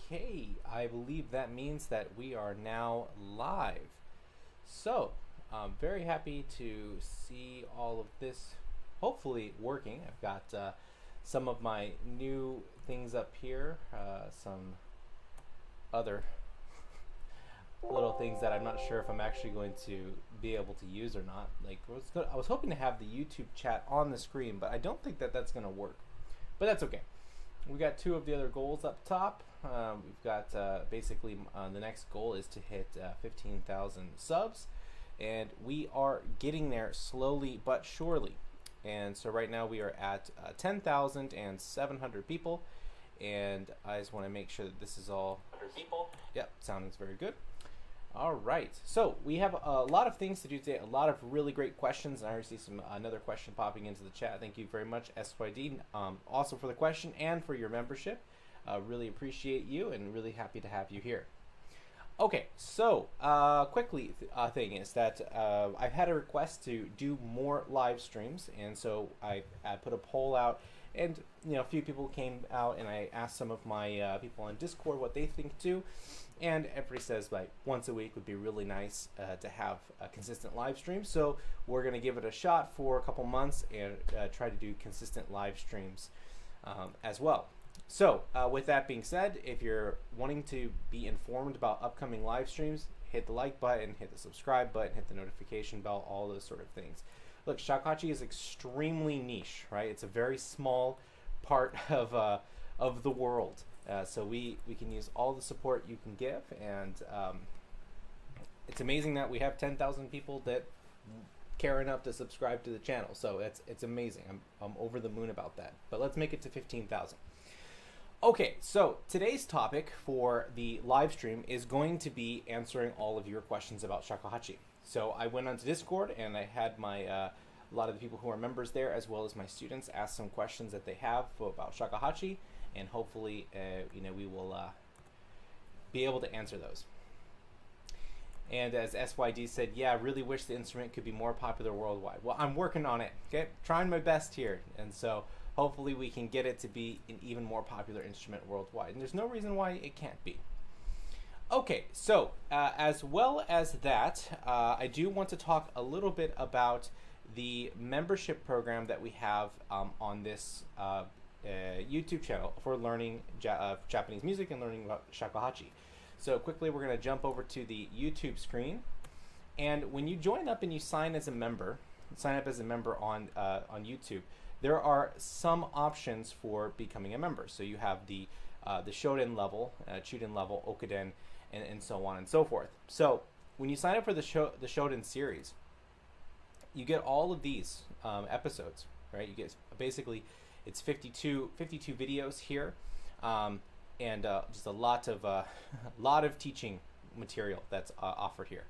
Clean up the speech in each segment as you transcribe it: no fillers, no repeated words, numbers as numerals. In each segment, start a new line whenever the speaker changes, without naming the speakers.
Okay, I believe that means that we are now live. So, I'm very happy to see all of this hopefully working. I've got some of my new things up here, some other little things that I'm not sure if I'm actually going to be able to use or not. Like, I was hoping to have the YouTube chat on the screen, but I don't think that that's going to work. But that's okay. We got two of the other goals up top. We've got basically the next goal is to hit 15,000 subs, and we are getting there slowly but surely. And so right now we are at 10,700 people, and I just want to make sure that this is all. 100 people. Yep, sounds very good. All right, so we have a lot of things to do today, a lot of really great questions. I already see another question popping into the chat. Thank you very much, SYD, also for the question and for your membership. Really appreciate you and really happy to have you here. Okay, so quickly thing is that I've had a request to do more live streams, and so I put a poll out, and a few people came out, and I asked some of my people on Discord what they think too. And everybody says like once a week would be really nice to have a consistent live stream. So we're going to give it a shot for a couple months and try to do consistent live streams as well. So with that being said, if you're wanting to be informed about upcoming live streams, hit the like button, hit the subscribe button, hit the notification bell, all those sort of things. Look, Shakuhachi is extremely niche, right? It's a very small part of the world. So we can use all the support you can give, and it's amazing that we have 10,000 people that care enough to subscribe to the channel. So it's amazing. I'm over the moon about that. But let's make it to 15,000. Okay, so today's topic for the live stream is going to be answering all of your questions about Shakuhachi. So I went onto Discord and I had my a lot of the people who are members there, as well as my students, ask some questions that they have about Shakuhachi. And hopefully, we will be able to answer those. And as SYD said, yeah, I really wish the instrument could be more popular worldwide. Well, I'm working on it, okay? Trying my best here. And so hopefully we can get it to be an even more popular instrument worldwide. And there's no reason why it can't be. Okay, so as well as that, I do want to talk a little bit about the membership program that we have on this YouTube channel for learning Japanese music and learning about Shakuhachi. So quickly, we're going to jump over to the YouTube screen, and when you join up and you sign up as a member on YouTube, there are some options for becoming a member. So you have the Shoden level, Chuden level, Okuden, and so on and so forth. So when you sign up for the Shoden series, you get all of these episodes, right? You get basically. It's 52 videos here, and just a lot of teaching material that's offered here.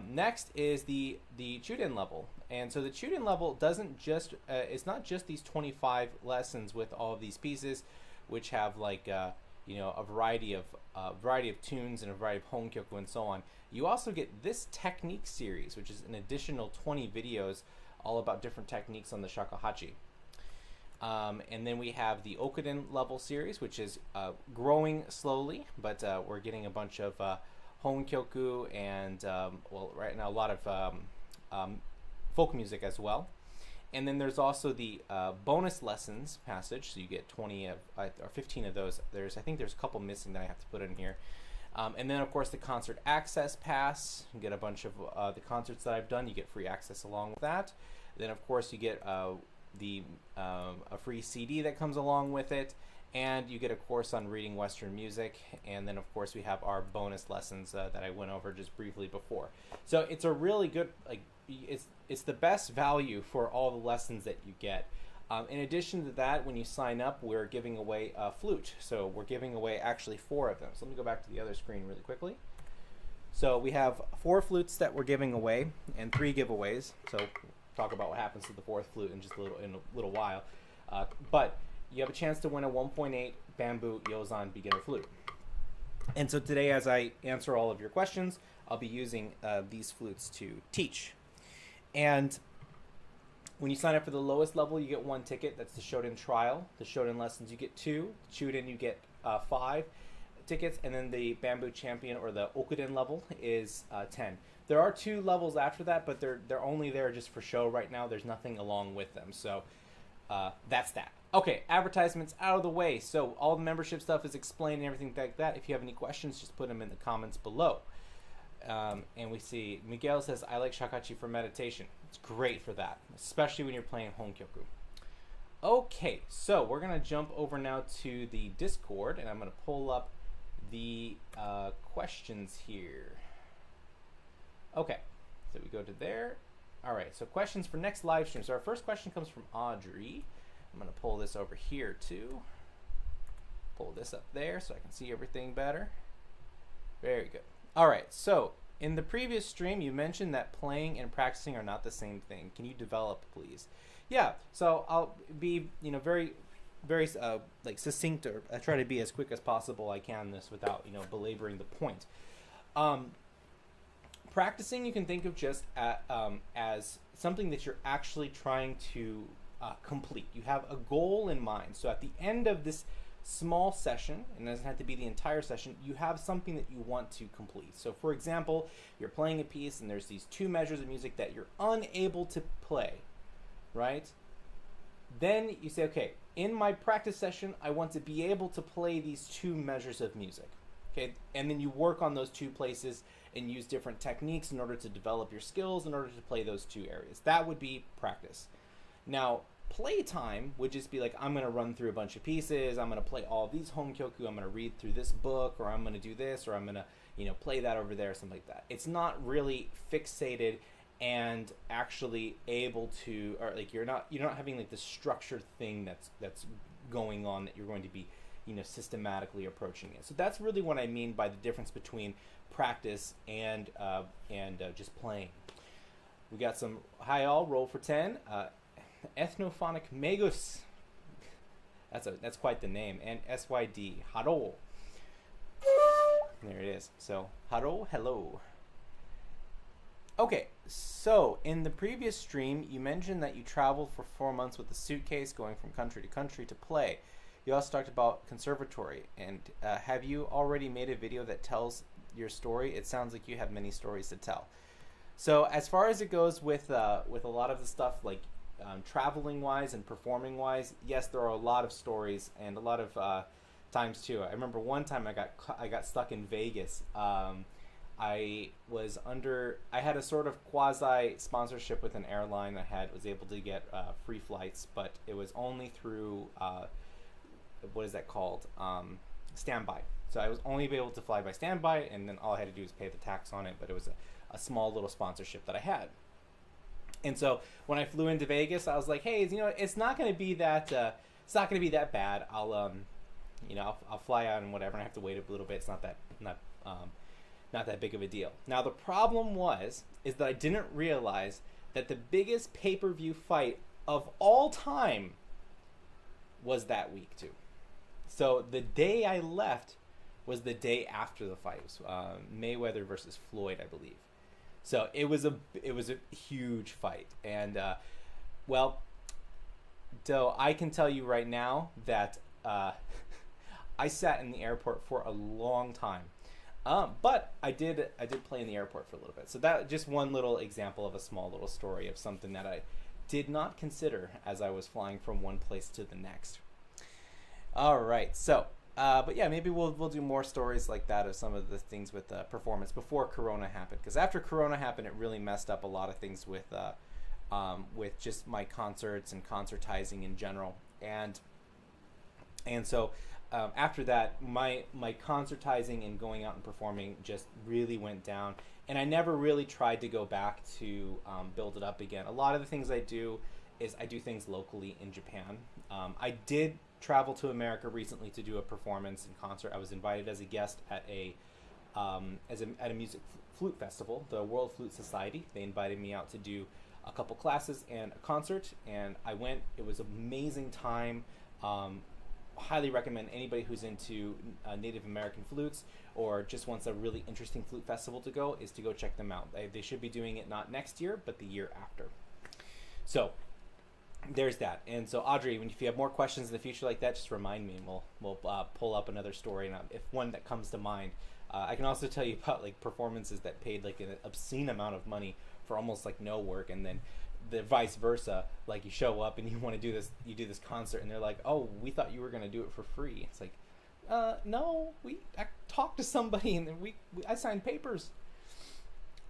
Next is the Chuden level, and so the Chuden level doesn't just it's not just these 25 lessons with all of these pieces, which have like a variety of tunes and a variety of honkyoku and so on. You also get this technique series, which is an additional 20 videos all about different techniques on the shakuhachi. And then we have the Okuden level series, which is growing slowly, but we're getting a bunch of honkyoku and, well, right now a lot of folk music as well. And then there's also the bonus lessons passage, so you get 20 of, or 15 of those. I think there's a couple missing that I have to put in here. And then, of course, the concert access pass. You get a bunch of the concerts that I've done. You get free access along with that. Then, of course, you get a free CD that comes along with it, and you get a course on reading Western music, and then of course we have our bonus lessons that I went over just briefly before. So it's a really good, it's the best value for all the lessons that you get. In addition to that, when you sign up, we're giving away a flute. So we're giving away actually 4 of them. So let me go back to the other screen really quickly. So we have 4 flutes that we're giving away and 3 giveaways. So talk about what happens to the 4th flute in just a little while. But you have a chance to win a 1.8 bamboo Yozan beginner flute. And so today, as I answer all of your questions, I'll be using these flutes to teach. And when you sign up for the lowest level, you get 1 ticket. That's the Shoden Trial. The Shoden Lessons, you get 2. Chuden, you get 5. tickets, and then the Bamboo Champion or the Okuden level is 10. There are 2 levels after that, but they're only there just for show right now. There's nothing along with them, so that's that. Okay, advertisements out of the way. So all the membership stuff is explained and everything like that. If you have any questions, just put them in the comments below. And we see Miguel says, I like Shakuhachi for meditation. It's great for that, especially when you're playing Honkyoku. Okay, so we're going to jump over now to the Discord, and I'm going to pull up the questions here. Okay, so we go to there. All right, so questions for next live stream. So our first question comes from Audrey. I'm going to pull this over here too. Pull this up there so I can see everything better. Very good. All right, so in the previous stream, you mentioned that playing and practicing are not the same thing. Can you develop, please? Yeah, so I'll be, very like succinct, or I try to be as quick as possible I can this without, belaboring the point. Practicing you can think of just as something that you're actually trying to complete. You have a goal in mind. So at the end of this small session, and it doesn't have to be the entire session, you have something that you want to complete. So for example, you're playing a piece and there's these 2 measures of music that you're unable to play, right? Then you say, okay, in my practice session, I want to be able to play these 2 measures of music. Okay, and then you work on those 2 places and use different techniques in order to develop your skills in order to play those 2 areas. That would be practice. Now, playtime would just be like, I'm going to run through a bunch of pieces, I'm going to play all these Honkyoku, I'm going to read through this book, or I'm going to do this, or I'm going to, play that over there, something like that. It's not really fixated and actually able to, or like you're not having like this structured thing that's going on that you're going to be, systematically approaching it. So that's really what I mean by the difference between practice and just playing. We got some hi all, roll for 10. Ethnophonic Magus. That's quite the name. And SYD Haro. There it is. So Haro, hello. Okay, so in the previous stream, you mentioned that you traveled for 4 months with a suitcase, going from country to country to play. You also talked about conservatory, and have you already made a video that tells your story? It sounds like you have many stories to tell. So as far as it goes with a lot of the stuff, like traveling wise and performing wise, yes, there are a lot of stories and a lot of times too. I remember one time I got stuck in Vegas. I had a sort of quasi sponsorship with an airline. Was able to get free flights, but it was only through what is that called? Standby. So I was only able to fly by standby, and then all I had to do was pay the tax on it. But it was a small little sponsorship that I had. And so when I flew into Vegas, I was like, hey, it's not going to be that bad. I'll fly out and whatever, and I have to wait a little bit. It's not that big of a deal. Now the problem is that I didn't realize that the biggest pay-per-view fight of all time was that week too. So the day I left was the day after the fight. It was Mayweather versus Floyd, I believe. So it was a huge fight, and so I can tell you right now that I sat in the airport for a long time, but I did play in the airport for a little bit. So that just one little example of a small little story of something that I did not consider as I was flying from one place to the next. All right, so. But yeah, maybe we'll do more stories like that of some of the things with performance before Corona happened. Because after Corona happened, it really messed up a lot of things with just my concerts and concertizing in general. And so after that, my concertizing and going out and performing just really went down. And I never really tried to go back to build it up again. A lot of the things I do is I do things locally in Japan. I did travel to America recently to do a performance and concert. I was invited as a guest at a music flute festival, the World Flute Society. They invited me out to do a couple classes and a concert, and I went. It was an amazing time. Highly recommend anybody who's into Native American flutes or just wants a really interesting flute festival to go check them out. They should be doing it not next year, but the year after. So there's that. And so Audrey, if you have more questions in the future like that, just remind me, and we'll pull up another story, and if one that comes to mind. I can also tell you about like performances that paid like an obscene amount of money for almost like no work, and then the vice versa. Like you show up and you want to do this, you do this concert, and they're like, "Oh, we thought you were going to do it for free." It's like, no, I talked to somebody, and then I signed papers.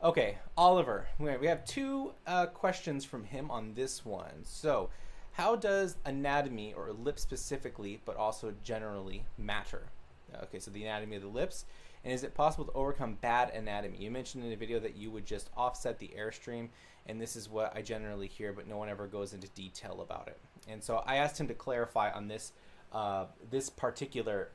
Okay, Oliver, we have two questions from him on this one. So, how does anatomy, or lip specifically, but also generally, matter? Okay, so the anatomy of the lips, and is it possible to overcome bad anatomy? You mentioned in the video that you would just offset the airstream, and this is what I generally hear, but no one ever goes into detail about it. And so I asked him to clarify on this this particular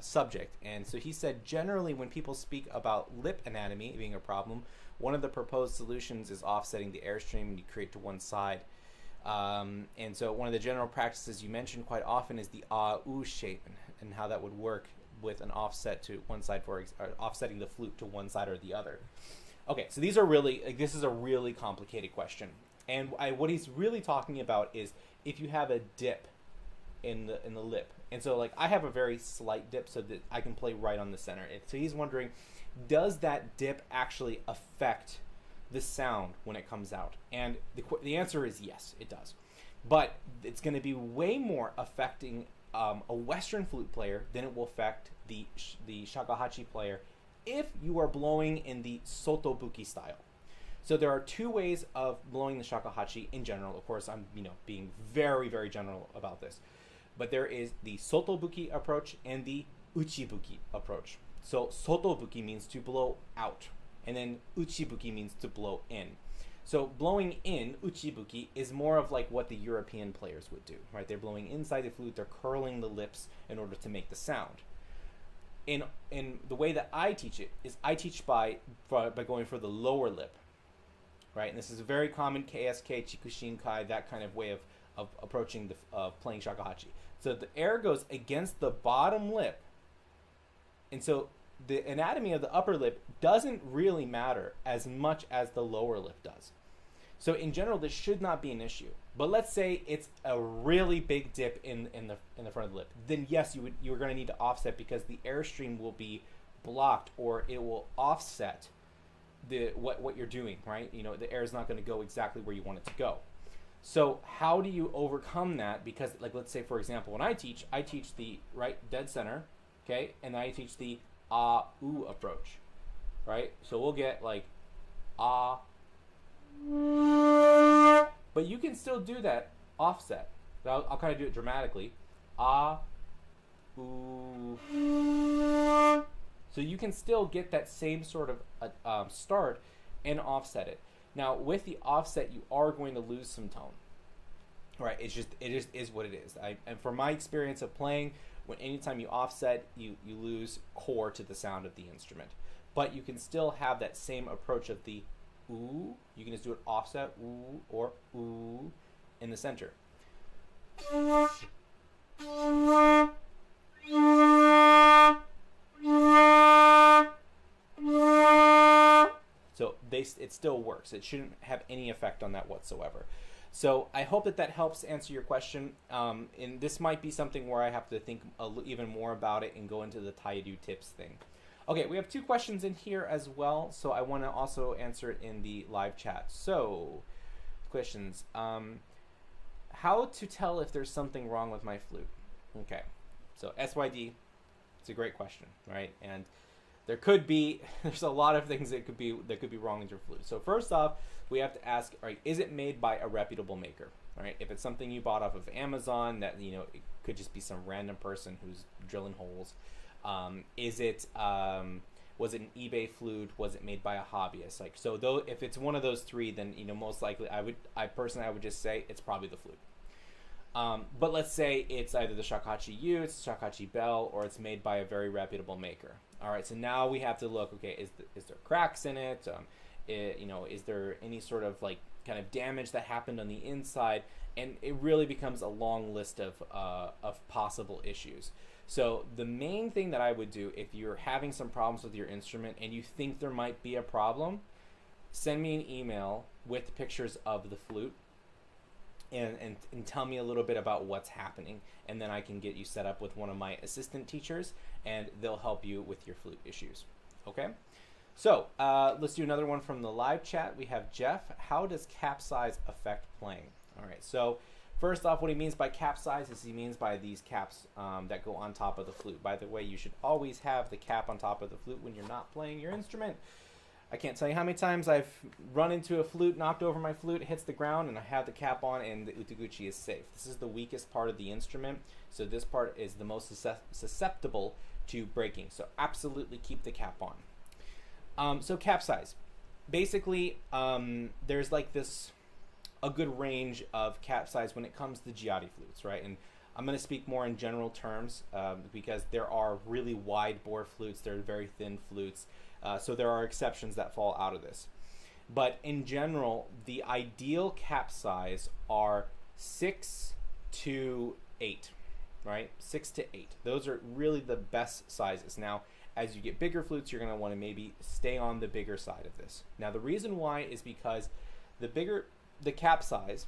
subject, and so he said generally when people speak about lip anatomy being a problem, one of the proposed solutions is offsetting the airstream and you create to one side. And so one of the general practices you mentioned quite often is the ah-oo shape, and how that would work with an offset to one side, or offsetting the flute to one side or the other. Okay, so these are really, this is a really complicated question, and what he's really talking about is if you have a dip in the lip. And so like I have a very slight dip so that I can play right on the center. And so he's wondering, does that dip actually affect the sound when it comes out? And the answer is yes, it does. But it's going to be way more affecting a Western flute player than it will affect the shakuhachi player if you are blowing in the sotobuki style. So there are two ways of blowing the shakuhachi in general. Of course, I'm being very, very general about this. But there is the sotobuki approach and the uchibuki approach. So sotobuki means to blow out, and then uchibuki means to blow in. So blowing in, uchibuki, is more of like what the European players would do, right? They're blowing inside the flute, they're curling the lips in order to make the sound. In the way that I teach it is I teach by going for the lower lip, right? And this is a very common KSK, Chikushinkai, that kind of way of approaching the playing shakuhachi. So the air goes against the bottom lip, and so the anatomy of the upper lip doesn't really matter as much as the lower lip does. So in general, this should not be an issue. But let's say it's a really big dip in the front of the lip. Then yes, you're going to need to offset, because the airstream will be blocked, or it will offset what you're doing, right? The air is not going to go exactly where you want it to go. So how do you overcome that? Because like, let's say for example, when I teach the right dead center, okay, and I teach the ah-oo approach, right? So we'll get like ah, but you can still do that offset. I'll kind of do it dramatically, ah, ooh. So you can still get that same sort of start and offset it. Now, with the offset, you are going to lose some tone, right? It just is what it is. And from my experience of playing, anytime you offset, you lose core to the sound of the instrument. But you can still have that same approach of the ooh. You can just do it offset, ooh, or ooh in the center. So it still works. It shouldn't have any effect on that whatsoever. So I hope that helps answer your question. And this might be something where I have to think even more about it and go into the Taidu tips thing. Okay, we have two questions in here as well, so I want to also answer it in the live chat. So, questions. How to tell if there's something wrong with my flute? Okay, so SYD, it's a great question, right? And there's a lot of things that could be wrong with your flute. So first off, we have to ask, all right, is it made by a reputable maker? All right, if it's something you bought off of Amazon, that it could just be some random person who's drilling holes. Was it an eBay flute? Was it made by a hobbyist? Like, so though, if it's one of those three, then most likely I would just say it's probably the flute. But let's say it's either the Shakuhachi U, it's the Shakuhachi Bell, or it's made by a very reputable maker. All right, so now we have to look. Okay, is there cracks in it? Is there any sort of like kind of damage that happened on the inside? And it really becomes a long list of possible issues. So the main thing that I would do if you're having some problems with your instrument and you think there might be a problem, send me an email with pictures of the flute. and tell me a little bit about what's happening, and then I can get you set up with one of my assistant teachers, and they'll help you with your flute issues. Okay? So let's do another one from the live chat. We have Jeff. How does capsize affect playing? All right, so first off, what he means by capsize is he means by these caps that go on top of the flute. By the way, you should always have the cap on top of the flute when you're not playing your instrument. I can't tell you how many times I've run into a flute, knocked over my flute, it hits the ground, and I have the cap on, and the utaguchi is safe. This is the weakest part of the instrument, so this part is the most susceptible to breaking. So absolutely keep the cap on. So capsize. Basically, there's like a good range of capsize when it comes to Giatti flutes, right? And I'm going to speak more in general terms because there are really wide bore flutes, there are very thin flutes. So there are exceptions that fall out of this. But in general, the ideal cap size are 6 to 8, right? 6 to 8. Those are really the best sizes. Now, as you get bigger flutes, you're going to want to maybe stay on the bigger side of this. Now, the reason why is because the bigger the cap size,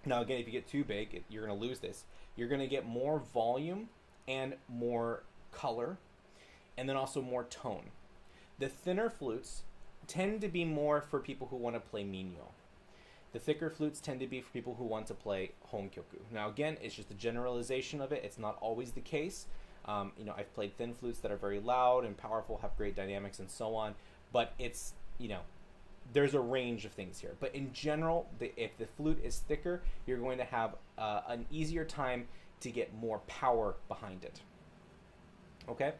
now again, if you get too big, you're going to lose this. You're going to get more volume and more color, and then also more tone. The thinner flutes tend to be more for people who want to play minyo. The thicker flutes tend to be for people who want to play honkyoku. Now again, it's just a generalization of it. It's not always the case. I've played thin flutes that are very loud and powerful, have great dynamics and so on, but it's, there's a range of things here. But in general, if the flute is thicker, you're going to have an easier time to get more power behind it. Okay?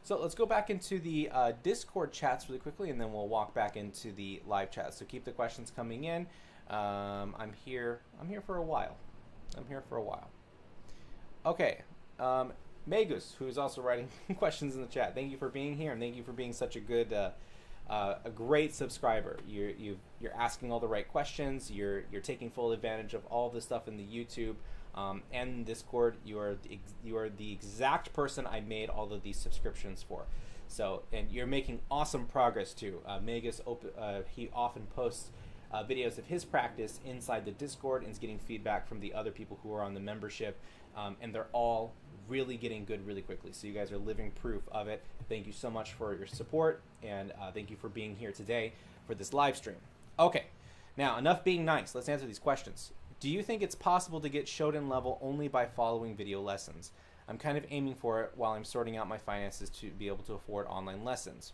So let's go back into the Discord chats really quickly, and then we'll walk back into the live chat. So keep the questions coming in. I'm here for a while. Okay. Magus, who's also writing questions in the chat. Thank you for being here, and thank you for being such a good, a great subscriber. You're asking all the right questions. You're taking full advantage of all the stuff in the YouTube. And Discord. You are the exact person I made all of these subscriptions for. So, and you're making awesome progress too. Magus, he often posts videos of his practice inside the Discord and is getting feedback from the other people who are on the membership, and they're all really getting good really quickly. So you guys are living proof of it. Thank you so much for your support, and thank you for being here today for this live stream. Okay, now enough being nice. Let's answer these questions. Do you think it's possible to get Shoden level only by following video lessons? I'm kind of aiming for it while I'm sorting out my finances to be able to afford online lessons.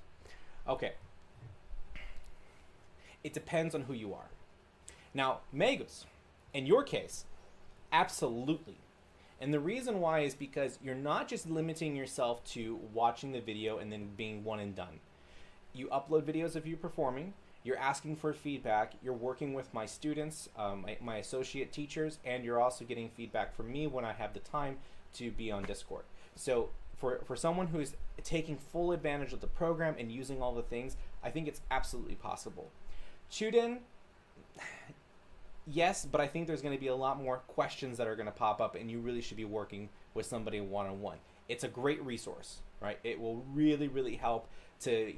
Okay. It depends on who you are. Now, Magus, in your case, absolutely. And the reason why is because you're not just limiting yourself to watching the video and then being one and done. You upload videos of you performing. You're asking for feedback, you're working with my students, my associate teachers, and you're also getting feedback from me when I have the time to be on Discord. So for someone who's taking full advantage of the program and using all the things, I think it's absolutely possible. Chuden, yes, but I think there's going to be a lot more questions that are going to pop up, and you really should be working with somebody one-on-one. It's a great resource, right? It will really, really help to,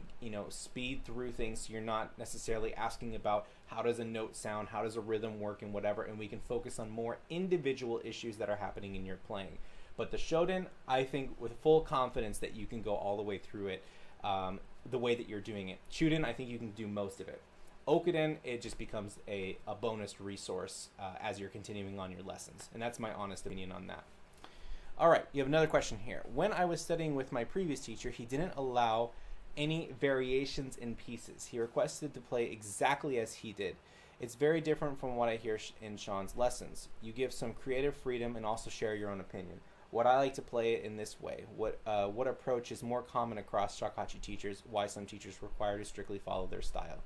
speed through things, so you're not necessarily asking about how does a note sound, how does a rhythm work, and whatever, and we can focus on more individual issues that are happening in your playing. But the Shoden, I think with full confidence that you can go all the way through it the way that you're doing it. Chuden, I think you can do most of it. Okuden, it just becomes a bonus resource as you're continuing on your lessons, and that's my honest opinion on that. All right, you have another question here. When I was studying with my previous teacher, he didn't allow any variations in pieces. He requested to play exactly as he did. It's very different from what I hear in Sean's lessons. You give some creative freedom and also share your own opinion. Would I like to play it in this way? What approach is more common across shakuhachi teachers? Why some teachers require to strictly follow their style?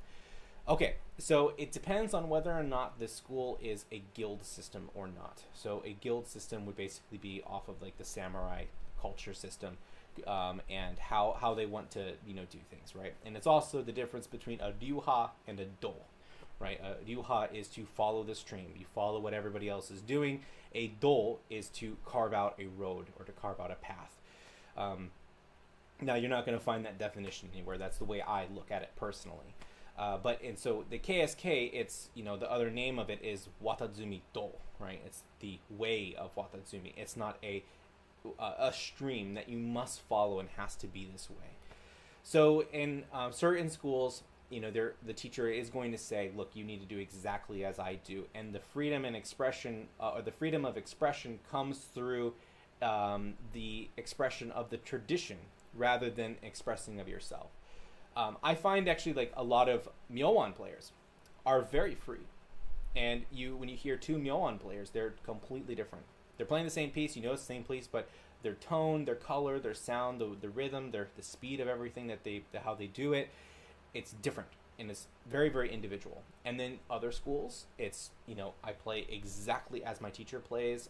Okay, so it depends on whether or not the school is a guild system or not. So a guild system would basically be off of like the samurai culture system. And how they want to do things, right? And it's also the difference between a ryuha and a do, right? A ryuha is to follow the stream. You follow what everybody else is doing. A do is to carve out a road or to carve out a path. Now, you're not going to find that definition anywhere. That's the way I look at it personally. So the KSK, it's, the other name of it is Watazumi Do, right? It's the way of Watazumi. It's not a stream that you must follow and has to be this way. So in certain schools, the teacher is going to say, look, you need to do exactly as I do, and the freedom and expression, or the freedom of expression, comes through the expression of the tradition rather than expressing of yourself. I find actually like a lot of Myoan players are very free, and when you hear two Myoan players, they're completely different. They're playing the same piece, it's the same piece, but their tone, their color, their sound, the rhythm, the speed of everything how they do it, it's different, and it's very, very individual. And then other schools, it's I play exactly as my teacher plays.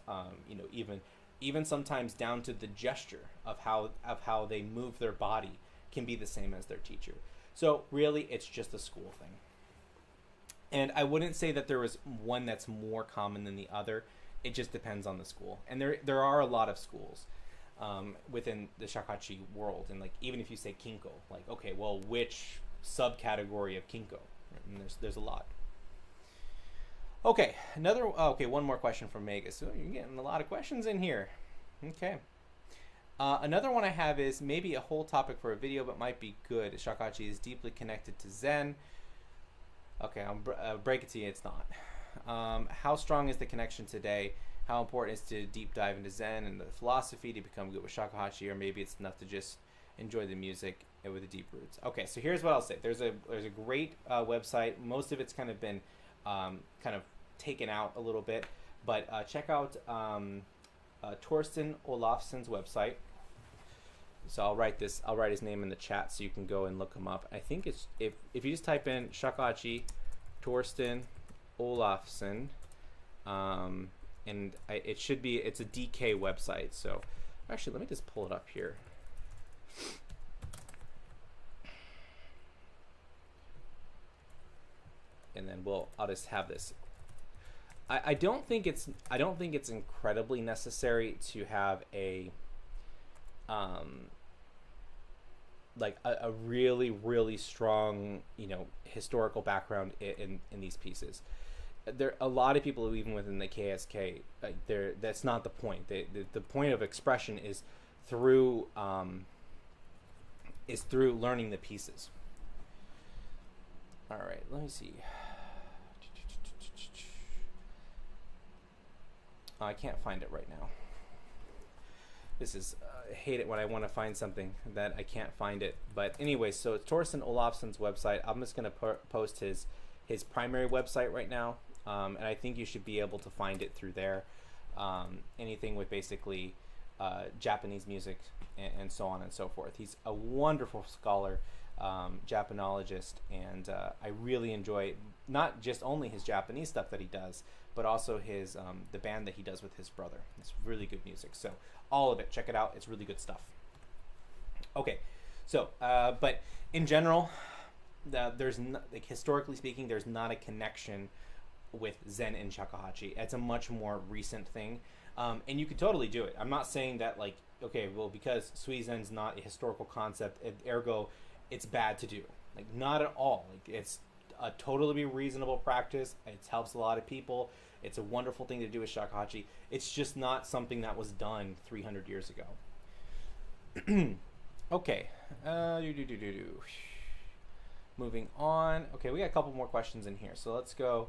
Even sometimes down to the gesture of how they move their body can be the same as their teacher. So really, it's just a school thing. And I wouldn't say that there was one that's more common than the other. It just depends on the school. And there are a lot of schools within the shakuhachi world. And like, even if you say kinko, like, okay, well, which subcategory of kinko? And there's a lot. Okay, one more question from Megas. So you're getting a lot of questions in here. Okay. Another one I have is maybe a whole topic for a video, but might be good. Shakuhachi is deeply connected to Zen. Okay, I'll break it to you, it's not. How strong is the connection today? How important is to deep dive into Zen and the philosophy to become good with shakuhachi, or maybe it's enough to just enjoy the music with the deep roots? Okay, so here's what I'll say. There's a great website. Most of it's kind of been kind of taken out a little bit, but check out Torsten Olafsson's website. So I'll write his name in the chat so you can go and look him up. I think it's if you just type in shakuhachi Torsten Olafsson, and it's a DK website. So actually, let me just pull it up here. And then I'll just have this. I don't think it's incredibly necessary to have a really, really strong historical background in these pieces. There a lot of people, even within the KSK, that's not the point. The point of expression is through learning the pieces. All right, let me see. I can't find it right now. This is I hate it when I want to find something that I can't find it. But anyway, so it's Torsten Olafsson's website. I'm just going to post his primary website right now, and I think you should be able to find it through there. Anything with basically Japanese music and so on and so forth. He's a wonderful scholar, Japanologist, and I really enjoy not just only his Japanese stuff that he does, but also his the band that he does with his brother. It's really good music. So all of it, check it out. It's really good stuff. Okay, so but in general, there's historically speaking, there's not a connection with Zen and shakuhachi. It's a much more recent thing, and you could totally do it. I'm not saying that like, okay, well, because Sui Zen's not a historical concept, ergo it's bad to do. Like, not at all. Like, it's a totally reasonable practice. It helps a lot of people. It's a wonderful thing to do with shakuhachi. It's just not something that was done 300 years ago. Okay. Moving on. Okay, we got a couple more questions in here. So let's go.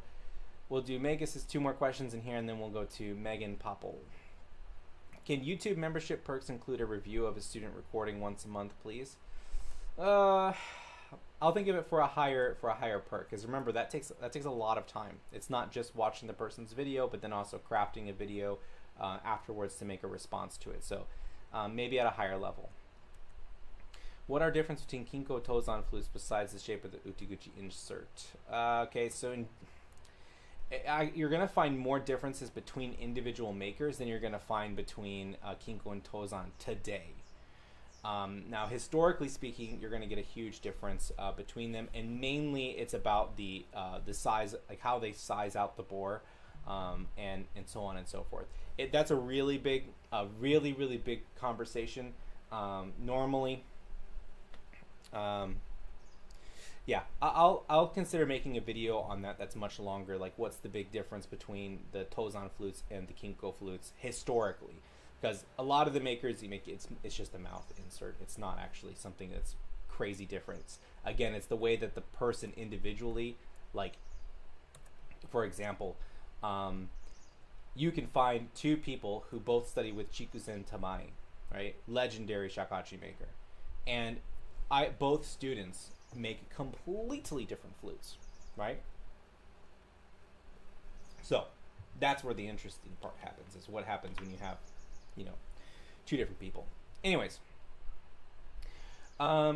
We'll do Megus's 2 more questions in here, and then we'll go to Megan Popple. Can YouTube membership perks include a review of a student recording once a month, please? I'll think of it for a higher perk, because remember that takes a lot of time. It's not just watching the person's video, but then also crafting a video afterwards to make a response to it. So maybe at a higher level. What are difference between Kinko Tozan flutes besides the shape of the Utiguchi insert? Okay, so you're going to find more differences between individual makers than you're going to find between Kinko and Tozan today. Now, historically speaking, you're going to get a huge difference between them, and mainly it's about the size, like how they size out the bore, and so on and so forth. That's a really big conversation. Normally, Yeah, I'll consider making a video on that. That's much longer. Like, what's the big difference between the Tozan flutes and the Kinko flutes historically? Because a lot of the makers you make it's just a mouth insert. It's not actually something that's crazy different. Again, it's the way that the person individually, like, for example, you can find two people who both study with Chikuzen Tamai, right? Legendary shakuhachi maker, and both students make completely different flutes, right? So that's where the interesting part happens, is what happens when you have, two different people. Anyways,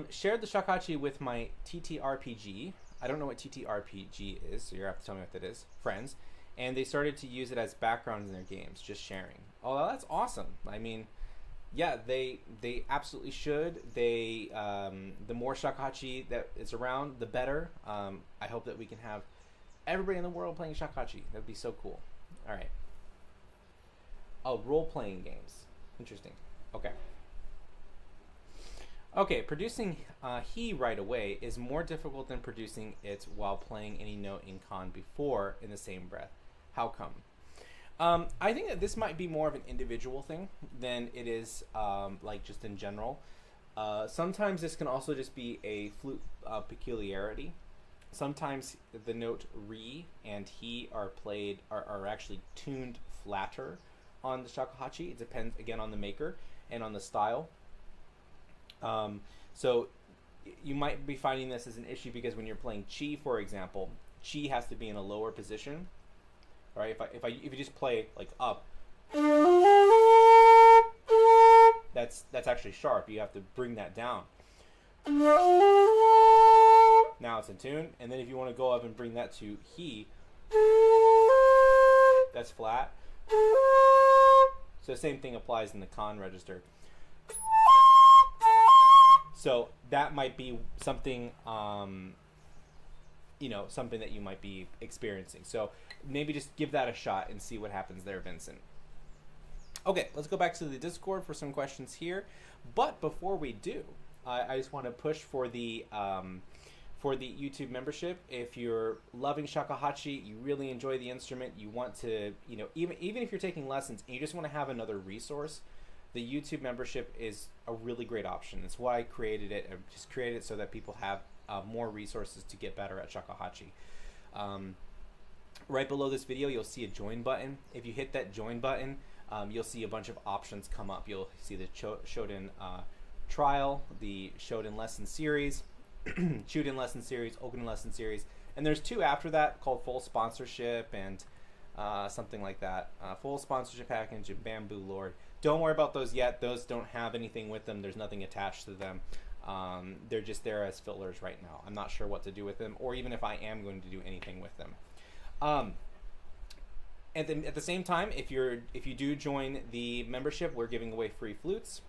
shared the shakuhachi with my TTRPG. I don't know what TTRPG is, so you have to tell me what that is. Friends. And they started to use it as background in their games, just sharing. Oh, that's awesome. I mean, yeah, they absolutely should. The more shakuhachi that is around, the better. I hope that we can have everybody in the world playing shakuhachi. That'd be so cool. All right. Oh, role-playing games. Interesting. Okay. Okay, producing he right away is more difficult than producing it while playing any note in kan before in the same breath. How come? I think that this might be more of an individual thing than it is like just in general. Sometimes this can also just be a flute peculiarity. Sometimes the note re and he are actually tuned flatter on the shakuhachi. It depends again on the maker and on the style. So you might be finding this as an issue because when you're playing chi, for example, chi has to be in a lower position. All right, if you just play like up, that's actually sharp. You have to bring that down. Now it's in tune, and then if you want to go up and bring that to he, that's flat. So same thing applies in the kan register. So that might be something, something that you might be experiencing. So maybe just give that a shot and see what happens there, Vincent. Okay, let's go back to the Discord for some questions here. But before we do, I just want to push for the YouTube membership. If you're loving shakuhachi, you really enjoy the instrument, you want to, even if you're taking lessons and you just want to have another resource, the YouTube membership is a really great option. That's why I created it. I just created it so that people have more resources to get better at shakuhachi. Right below this video, you'll see a join button. If you hit that join button, you'll see a bunch of options come up. You'll see the Shoden Trial, the Shoden Lesson Series, Chuden Lesson Series, Okuden Lesson Series, and there's two after that called Full Sponsorship and something like that. Full Sponsorship Package and Bamboo Lord. Don't worry about those yet. Those don't have anything with them. There's nothing attached to them. They're just there as fillers right now. I'm not sure what to do with them, or even if I am going to do anything with them. And then at the same time, if you do join the membership, we're giving away free flutes.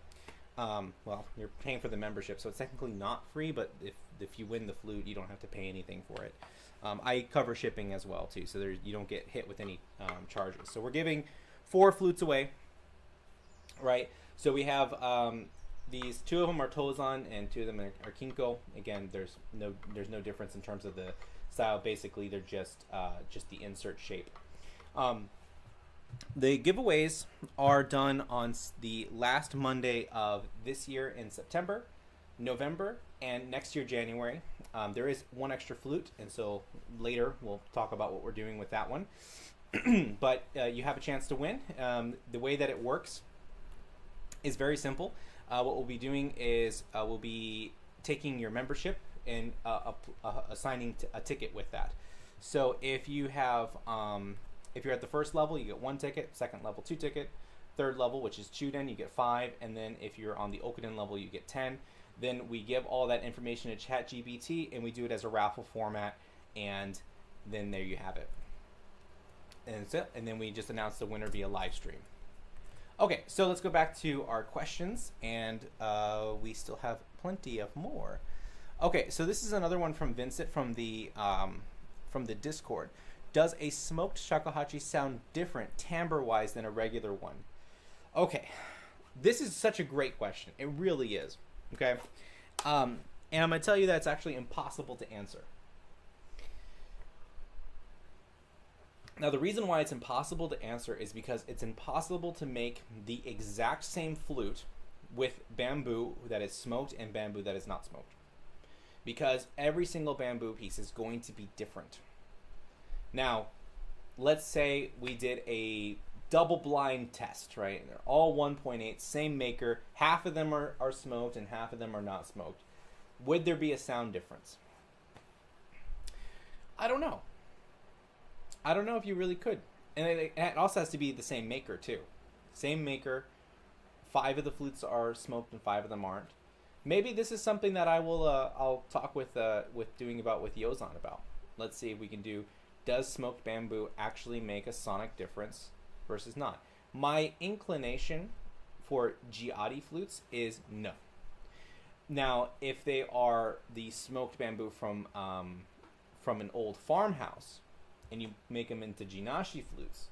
Well, you're paying for the membership, so it's technically not free, but if you win the flute, you don't have to pay anything for it. I cover shipping as well too, so you don't get hit with any charges. So we're giving 4 flutes away, right? So we have these 2 of them are Tozan and 2 of them are Kinko. Again, there's no difference in terms of the style. Basically, they're just the insert shape. The giveaways are done on the last Monday of this year in September, November, and next year, January. There is 1 extra flute, and so later we'll talk about what we're doing with that one. But you have a chance to win. The way that it works is very simple. What we'll be doing is we'll be taking your membership and assigning a ticket with that. So if you have if you're at the first level, you get 1 ticket, second level 2 ticket, third level, which is Chuden, you get 5, and then if you're on the Okuden level, you get 10. Then we give all that information to ChatGPT, and we do it as a raffle format, and then there you have it. And that's it. And then we just announce the winner via live stream. Okay, so let's go back to our questions, and we still have plenty of more. Okay, so this is another one from Vincent from the Discord. Does a smoked shakuhachi sound different timbre-wise than a regular one? Okay, this is such a great question. It really is. Okay, And I'm going to tell you that it's actually impossible to answer. Now, the reason why it's impossible to answer is because it's impossible to make the exact same flute with bamboo that is smoked and bamboo that is not smoked. Because every single bamboo piece is going to be different. Now, let's say we did a double blind test, right? They're all 1.8, same maker. Half of them are smoked and half of them are not smoked. Would there be a sound difference? I don't know. I don't know if you really could. And it also has to be the same maker, too. Same maker. 5 of the flutes are smoked and 5 of them aren't. Maybe this is something that I'll talk with Yozan about. Let's see if we can do, does smoked bamboo actually make a sonic difference versus not? My inclination for Giadi flutes is no. Now, if they are the smoked bamboo from an old farmhouse, and you make them into Jinashi flutes,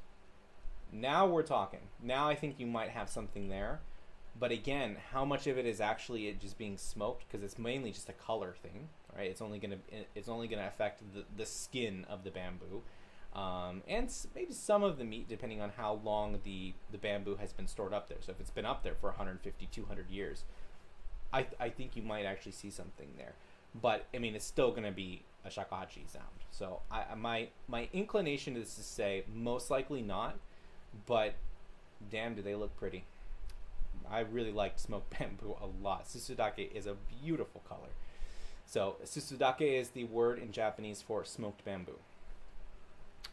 now we're talking. Now I think you might have something there. But again, how much of it is actually it just being smoked? Because it's mainly just a color thing, right? It's only gonna affect the skin of the bamboo, and maybe some of the meat, depending on how long the bamboo has been stored up there. So if it's been up there for 150, 200 years, I think you might actually see something there. But I mean, it's still gonna be a shakuhachi sound. So my inclination is to say most likely not, but damn, do they look pretty. I really like smoked bamboo a lot. Susudake is a beautiful color. So susudake is the word in Japanese for smoked bamboo.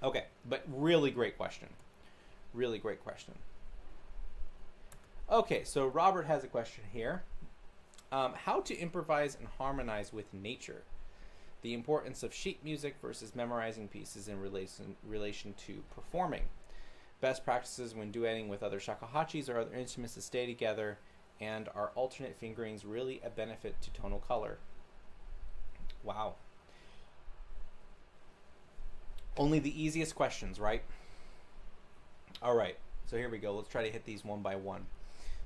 Okay, but really great question. Really great question. Okay, so Robert has a question here. How to improvise and harmonize with nature. The importance of sheet music versus memorizing pieces in relation to performing. Best practices when duetting with other shakuhachis or other instruments to stay together, and are alternate fingerings really a benefit to tonal color? Wow. Only the easiest questions, right? All right, so here we go. Let's try to hit these one by one.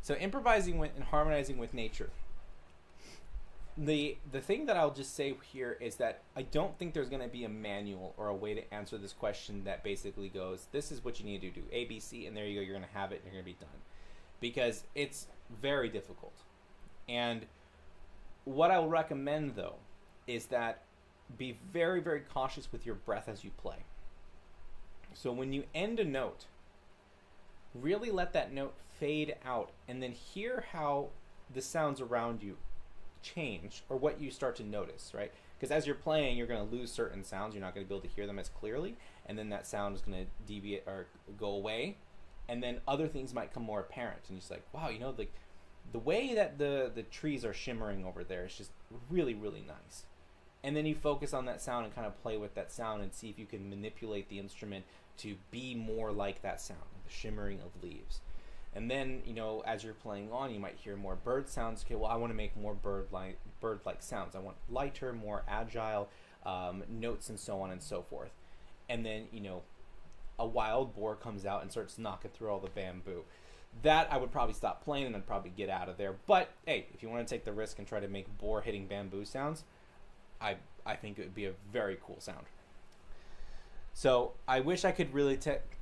So improvising and harmonizing with nature. The thing that I'll just say here is that I don't think there's going to be a manual or a way to answer this question that basically goes, this is what you need to do, A, B, C, and there you go, you're going to have it and you're going to be done. Because it's very difficult. And what I will recommend, though, is that be very, very cautious with your breath as you play. So when you end a note, really let that note fade out and then hear how the sounds around you change, or what you start to notice, right? Because as you're playing, you're going to lose certain sounds. You're not going to be able to hear them as clearly, and then that sound is going to deviate or go away, and then other things might come more apparent, and you're just like, wow, you know, the way that the trees are shimmering over there is just really, really nice. And then you focus on that sound and kind of play with that sound and see if you can manipulate the instrument to be more like that sound, like the shimmering of leaves. And then, you know, as you're playing on, you might hear more bird sounds. Okay, well, I want to make more bird-like sounds. I want lighter, more agile notes and so on and so forth. And then, you know, a wild boar comes out and starts knocking through all the bamboo. That I would probably stop playing and I'd probably get out of there. But, hey, if you want to take the risk and try to make boar hitting bamboo sounds, I think it would be a very cool sound. So I wish I could really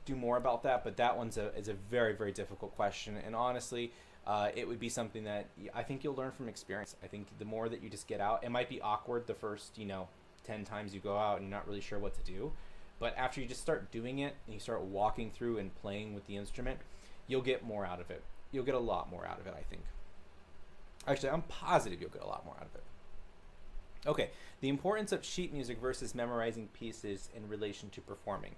do more about that, but that one's is a very, very difficult question. And honestly, it would be something that I think you'll learn from experience. I think the more that you just get out, it might be awkward the first, 10 times you go out and you're not really sure what to do. But after you just start doing it and you start walking through and playing with the instrument, you'll get more out of it. You'll get a lot more out of it, I think. Actually, I'm positive you'll get a lot more out of it. Okay, the importance of sheet music versus memorizing pieces in relation to performing.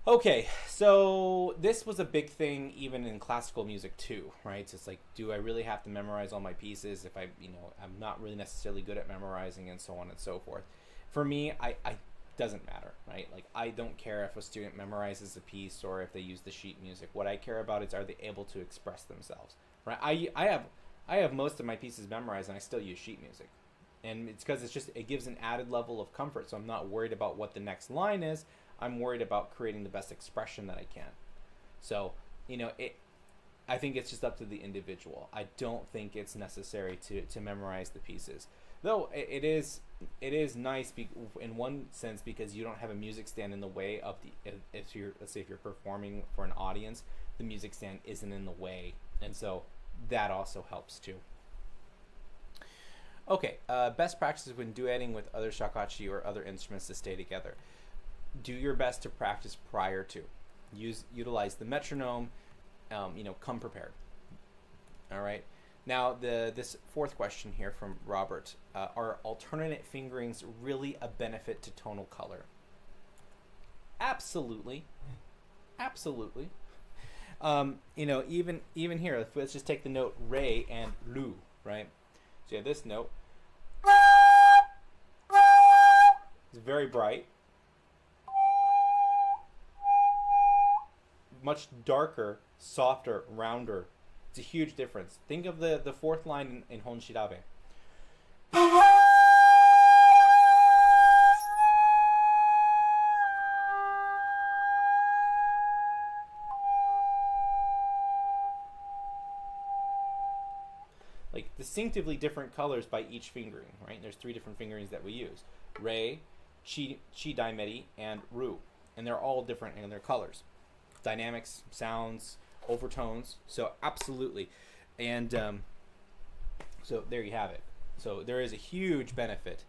Okay, so this was a big thing even in classical music too, right? So it's like, do I really have to memorize all my pieces if I'm not really necessarily good at memorizing and so on and so forth. For me, I doesn't matter, right? Like, I don't care if a student memorizes a piece or if they use the sheet music. What I care about is, are they able to express themselves, right? I have most of my pieces memorized and I still use sheet music. And it's because it gives an added level of comfort. So I'm not worried about what the next line is. I'm worried about creating the best expression that I can. So, I think it's just up to the individual. I don't think it's necessary to memorize the pieces, though it is nice in one sense because you don't have a music stand in the way of the, if you're, let's say if you're performing for an audience, the music stand isn't in the way, and so that also helps too. Okay, best practices when duetting with other shakuhachi or other instruments to stay together. Do your best to practice prior to. Utilize the metronome. Come prepared. All right. Now, this fourth question here from Robert: are alternate fingerings really a benefit to tonal color? Absolutely, absolutely. Even here, let's just take the note re and lu, right? So you have this note. It's very bright. Much darker, softer, rounder. It's a huge difference. Think of the fourth line in Hon Shirabe. Like distinctively different colors by each fingering, right? There's 3 different fingerings that we use: re, chi daimeri, and ru, and they're all different in their colors, dynamics, sounds, overtones. So absolutely, and so there you have it. So there is a huge benefit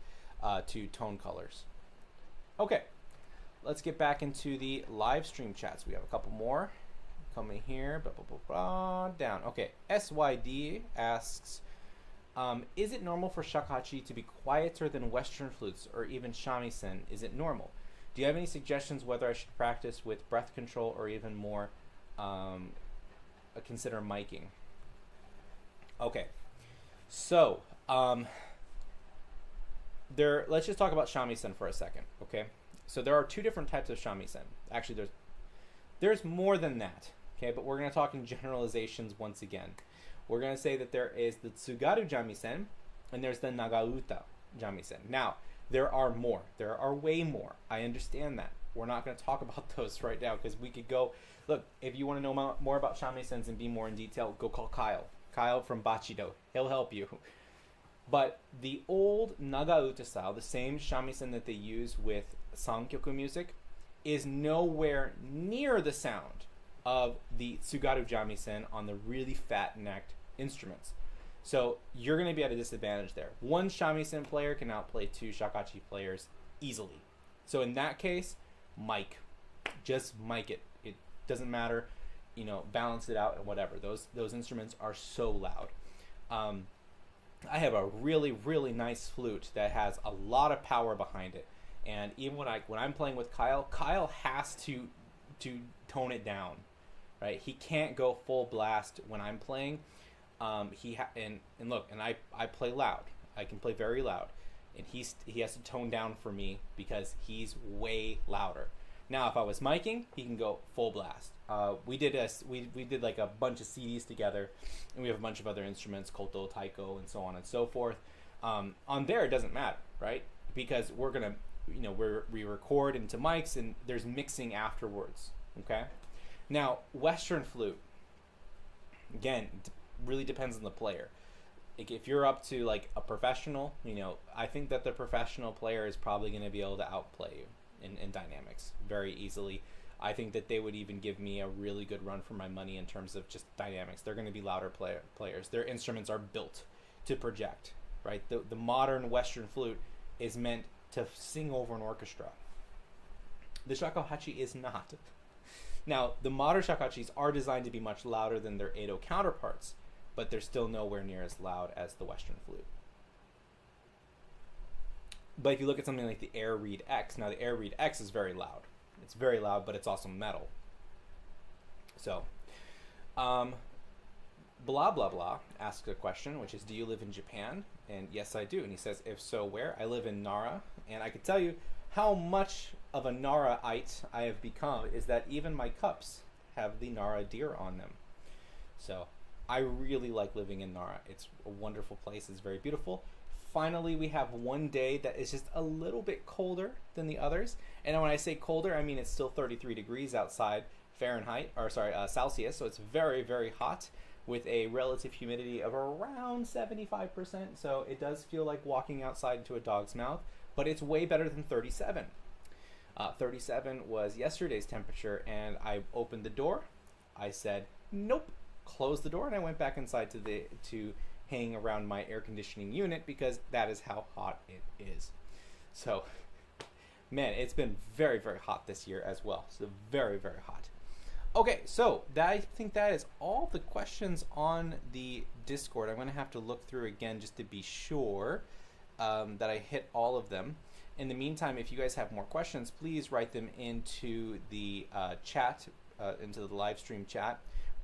to tone colors. Okay, let's get back into the live stream chats. We have a couple more coming here. Blah, blah, blah, blah, down. Okay, SYD asks, is it normal for shakuhachi to be quieter than Western flutes or even shamisen? Is it normal? Do you have any suggestions whether I should practice with breath control or even more consider miking? Okay, so let's just talk about shamisen for a second, okay? So there are 2 different types of shamisen. Actually, there's more than that, okay? But we're going to talk in generalizations once again. We're going to say that there is the tsugaru shamisen and there's the nagauta shamisen. Now, there are more. There are way more. I understand that. We're not going to talk about those right now because we could go... Look, if you want to know more about shamisens and be more in detail, go call Kyle. Kyle from Bachido. He'll help you. But the old nagauta style, the same shamisen that they use with sankyoku music, is nowhere near the sound of the tsugaru shamisen on the really fat-necked instruments. So you're going to be at a disadvantage there. One shamisen player can outplay 2 shakuhachi players easily. So in that case, mic. Just mic it. It doesn't matter. Balance it out and whatever. Those instruments are so loud. I have a really, really nice flute that has a lot of power behind it. And even when I'm playing with Kyle has to tone it down, right? He can't go full blast when I'm playing. And I play loud. I can play very loud, and he has to tone down for me because he's way louder. Now, if I was miking, he can go full blast. We did like a bunch of CDs together, and we have a bunch of other instruments, koto, taiko, and so on and so forth. On there, it doesn't matter, right? Because we're gonna, we record into mics, and there's mixing afterwards. Okay. Now, Western flute, again, really depends on the player. Like if you're up to like a professional, I think that the professional player is probably going to be able to outplay you in dynamics very easily. I think that they would even give me a really good run for my money in terms of just dynamics. They're going to be louder players. Their instruments are built to project, right? The modern Western flute is meant to sing over an orchestra. The shakuhachi is not. Now, the modern shakuhachis are designed to be much louder than their Edo counterparts, but they're still nowhere near as loud as the Western flute. But if you look at something like the Air Reed X, now the Air Reed X is very loud. It's very loud, but it's also metal. So, blah, blah, blah asks a question, which is, do you live in Japan? And yes, I do. And he says, if so, where? I live in Nara. And I can tell you how much of a Nara-ite I have become is that even my cups have the Nara deer on them. So, I really like living in Nara. It's a wonderful place. It's very beautiful. Finally, we have one day that is just a little bit colder than the others. And when I say colder, I mean it's still 33 degrees outside. Fahrenheit, or sorry, Celsius. So it's very, very hot with a relative humidity of around 75%. So it does feel like walking outside into a dog's mouth, but it's way better than 37. 37 was yesterday's temperature, and I opened the door. I said, nope, closed the door, and I went back inside to hang around my air conditioning unit because that is how hot it is. So, man, it's been very, very hot this year as well. So very, very hot. Okay, so I think that is all the questions on the Discord. I'm going to have to look through again just to be sure that I hit all of them. In the meantime, if you guys have more questions, please write them into the chat, into the live stream chat.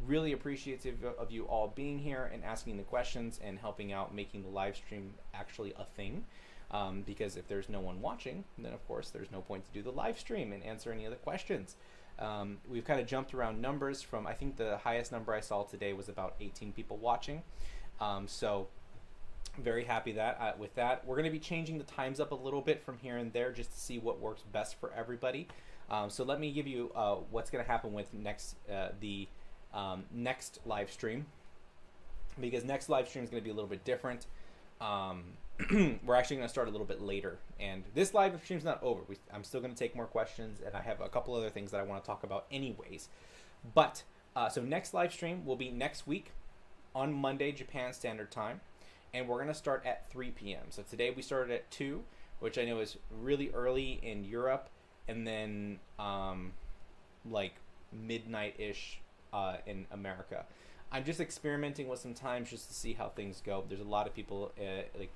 Really appreciative of you all being here and asking the questions and helping out making the live stream actually a thing. Because if there's no one watching, then of course there's no point to do the live stream and answer any of the questions. We've kind of jumped around numbers from, I think the highest number I saw today was about 18 people watching. So very happy with that. We're going to be changing the times up a little bit from here and there just to see what works best for everybody. So let me give you what's going to happen with next live stream, because next live stream is going to be a little bit different. We're actually going to start a little bit later, and this live stream is not over. I'm still going to take more questions, and I have a couple other things that I want to talk about anyways. But so next live stream will be next week on Monday, Japan Standard Time, and we're going to start at 3 p.m. So today we started at 2, which I know is really early in Europe, and then like midnight-ish in America. I'm just experimenting with some times just to see how things go. There's a lot of people, like,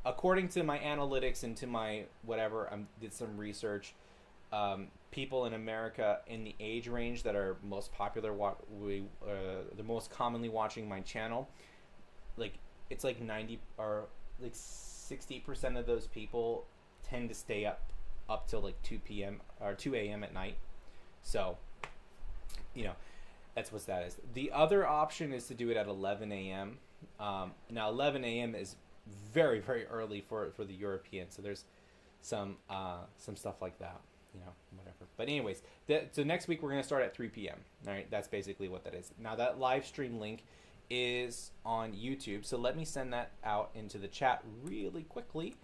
according to my analytics and to my whatever, I did some research, people in America in the age range that are most popular, the most commonly watching my channel, like, it's like 90 or like 60% of those people tend to stay up till like 2 p.m. or 2 a.m. at night. So, you know, that's what that is. The other option is to do it at 11 a.m. Now 11 a.m. is very, very early for the Europeans. So there's some stuff like that, you know, whatever. But anyways, so next week we're going to start at 3 p.m. All right, that's basically what that is. Now that live stream link is on YouTube. So let me send that out into the chat really quickly.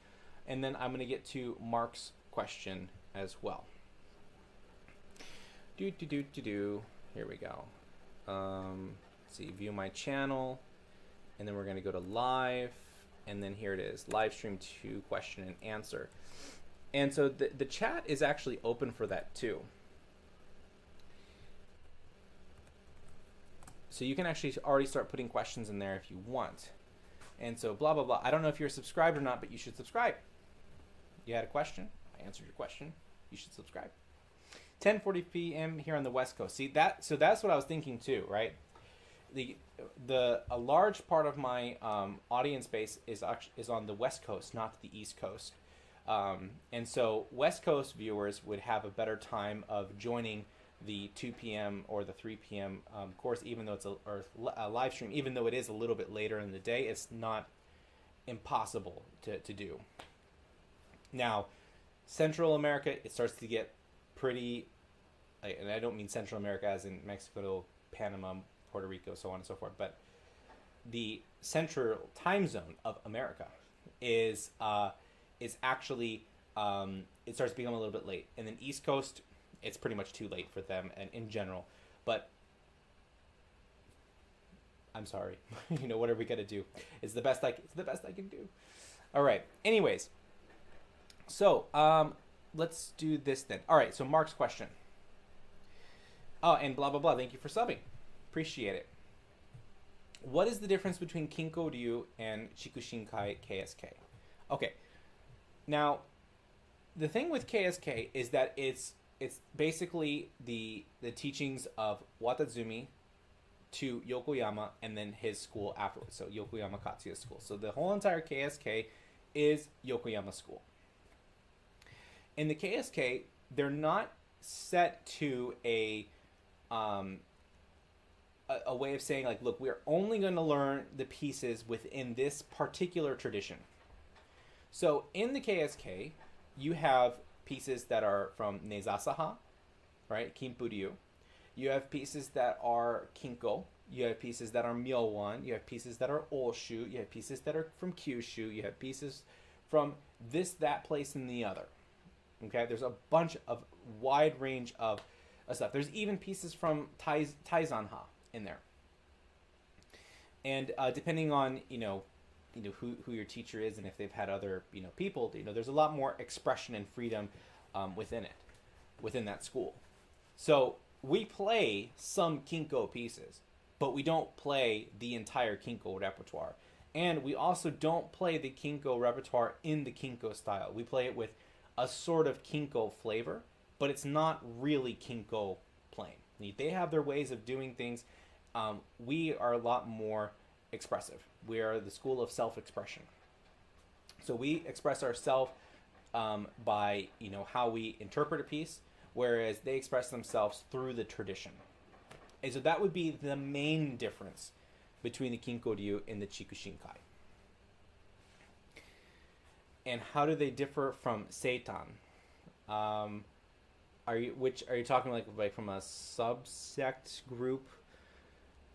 And then I'm going to get to Mark's question as well. Here we go. Let's see, view my channel, and then we're going to go to live, and then here it is, live stream 2 question and answer. And so the chat is actually open for that too. So you can actually already start putting questions in there if you want. And so blah, blah, blah. I don't know if you're subscribed or not, but you should subscribe. You had a question, I answered your question, you should subscribe. 10:40 p.m. here on the West Coast. See that? So that's what I was thinking too, right? A large part of my audience base is on the West Coast, not the East Coast, and so West Coast viewers would have a better time of joining the 2 p.m. or the 3 p.m. Course, even though it's a live stream, even though it is a little bit later in the day, it's not impossible to do. Now, Central America, it starts to get pretty, and I don't mean Central America as in Mexico, Panama, Puerto Rico, so on and so forth, but the central time zone of America is actually, it starts to become a little bit late. And then East Coast, it's pretty much too late for them and in general. But I'm sorry, you know, what are we gonna do? It's the best I can do. All right. Anyways, so let's do this then. All right. So Mark's question. Oh, and blah blah blah. Thank you for subbing. Appreciate it. What is the difference between Kinko Ryu and Chikushinkai KSK? Okay. Now, the thing with KSK is that it's basically the teachings of Watazumi to Yokoyama and then his school afterwards. So Yokoyama Katsuya's school. So the whole entire KSK is Yokoyama school. In the KSK, they're not set to a way of saying, like, look, we're only going to learn the pieces within this particular tradition. So in the KSK, you have pieces that are from Nezasaha, right, Kinpuryu. You have pieces that are kinko. You have pieces that are myowan. You have pieces that are oshu. You have pieces that are from kyushu. You have pieces from this, that place, and the other. Okay, there's a bunch of wide range of stuff. There's even pieces from Taizanha in there. And depending on who your teacher is and if they've had other people, there's a lot more expression and freedom within that school. So we play some kinko pieces, but we don't play the entire kinko repertoire. And we also don't play the kinko repertoire in the kinko style. We play it with a sort of kinko flavor, but it's not really kinko playing. They have their ways of doing things. We are a lot more expressive. We are the school of self-expression. So we express ourselves by how we interpret a piece, whereas they express themselves through the tradition. And so that would be the main difference between the Kinko-ryu and the Chikushinkai. And how do they differ from Seitan? Are you talking like from a subsect group?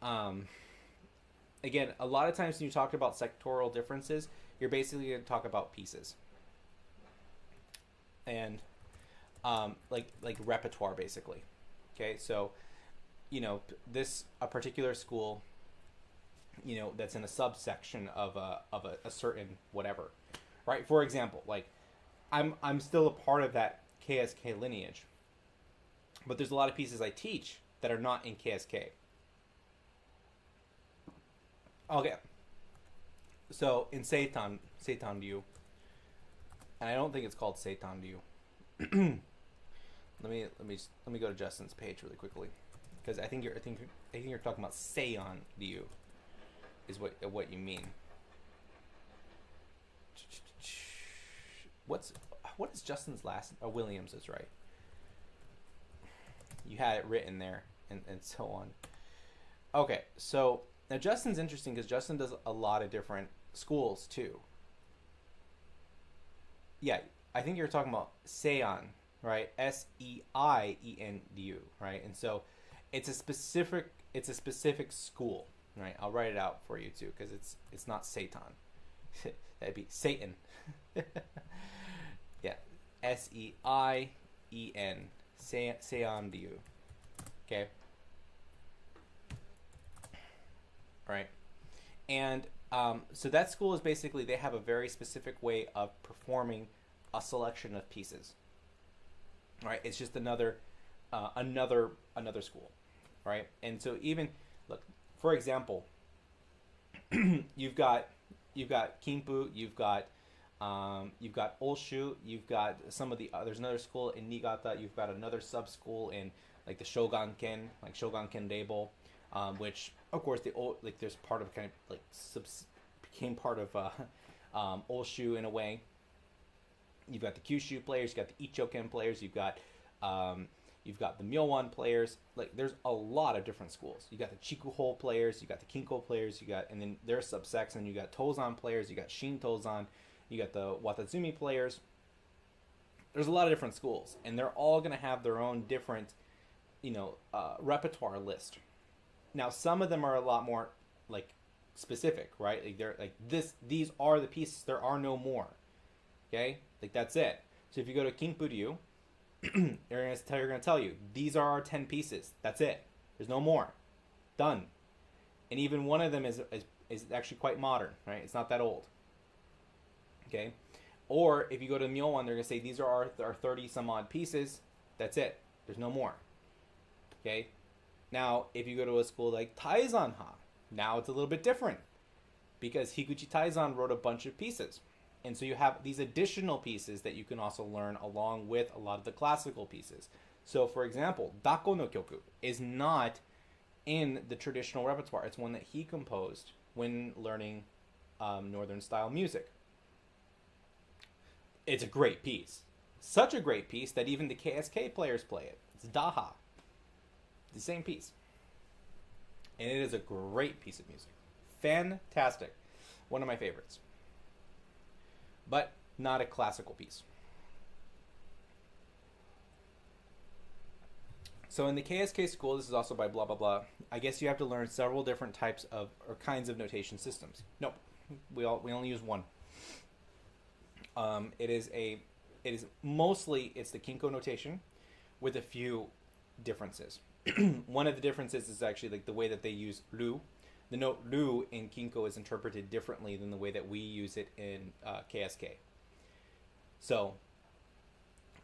Again, a lot of times when you talk about sectoral differences, you're basically going to talk about pieces. And like repertoire, basically. Okay, so a particular school, that's in a subsection of a certain whatever, right? For example, like I'm still a part of that KSK lineage, but there's a lot of pieces I teach that are not in KSK. Okay, so in Seitan Ryu, and I don't think it's called Seitan Ryu. Let me go to Justin's page really quickly, because I think you're talking about Seion Ryu, is what you mean. What is Justin's last? Oh, Williams is right. You had it written there, and so on. Okay, so now Justin's interesting because Justin does a lot of different schools too. Yeah, I think you're talking about Seion, right? Seiendu, right? And so it's a specific school, right? I'll write it out for you too, because it's not Seitan. That'd be Satan. Yeah, Seien, Seiendu. Okay. Right. And so that school is basically, they have a very specific way of performing a selection of pieces. Right. It's just another school. Right. And so even look, for example, you've got Kimpu, you've got Oshu, you've got some of the there's another school in Niigata, you've got another sub school in like the Shoganken, like Shoganken Reibol, which of course there's part of kind of like became part of Oshu in a way. You've got the Kyushu players, you've got the Ichoken players, you've got the Myowan players. Like there's a lot of different schools. You got the Chikuho players, you got the Kinko players, and then their subsects, and you got Tozan players, you got Shin Tozan, you got the Watazumi players. There's a lot of different schools, and they're all going to have their own different, repertoire list. Now, some of them are a lot more like specific, right? Like they're like these are the pieces. There are no more. Okay, like that's it. So if you go to Kinpuryu, they're going to tell you these are our 10 pieces. That's it. There's no more. Done. And even one of them is actually quite modern, right? It's not that old. Okay, or if you go to Myowan, they're going to say these are our 30 some odd pieces. That's it. There's no more. Okay, now if you go to a school like Taizanha, now it's a little bit different because Higuchi Taizan wrote a bunch of pieces, and so you have these additional pieces that you can also learn along with a lot of the classical pieces. So, for example, Dako no Kyoku is not in the traditional repertoire. It's one that he composed when learning Northern style music. It's a great piece. Such a great piece that even the KSK players play it. It's Daha. The same piece. And it is a great piece of music. Fantastic. One of my favorites. But not a classical piece. So in the KSK school, this is also by blah blah blah. I guess you have to learn several different types of or kinds of notation systems. Nope, we only use one. It is mostly it's the Kinko notation, with a few differences. One of the differences is actually like the way that they use Ru. The note Ru in Kinko is interpreted differently than the way that we use it in KSK. So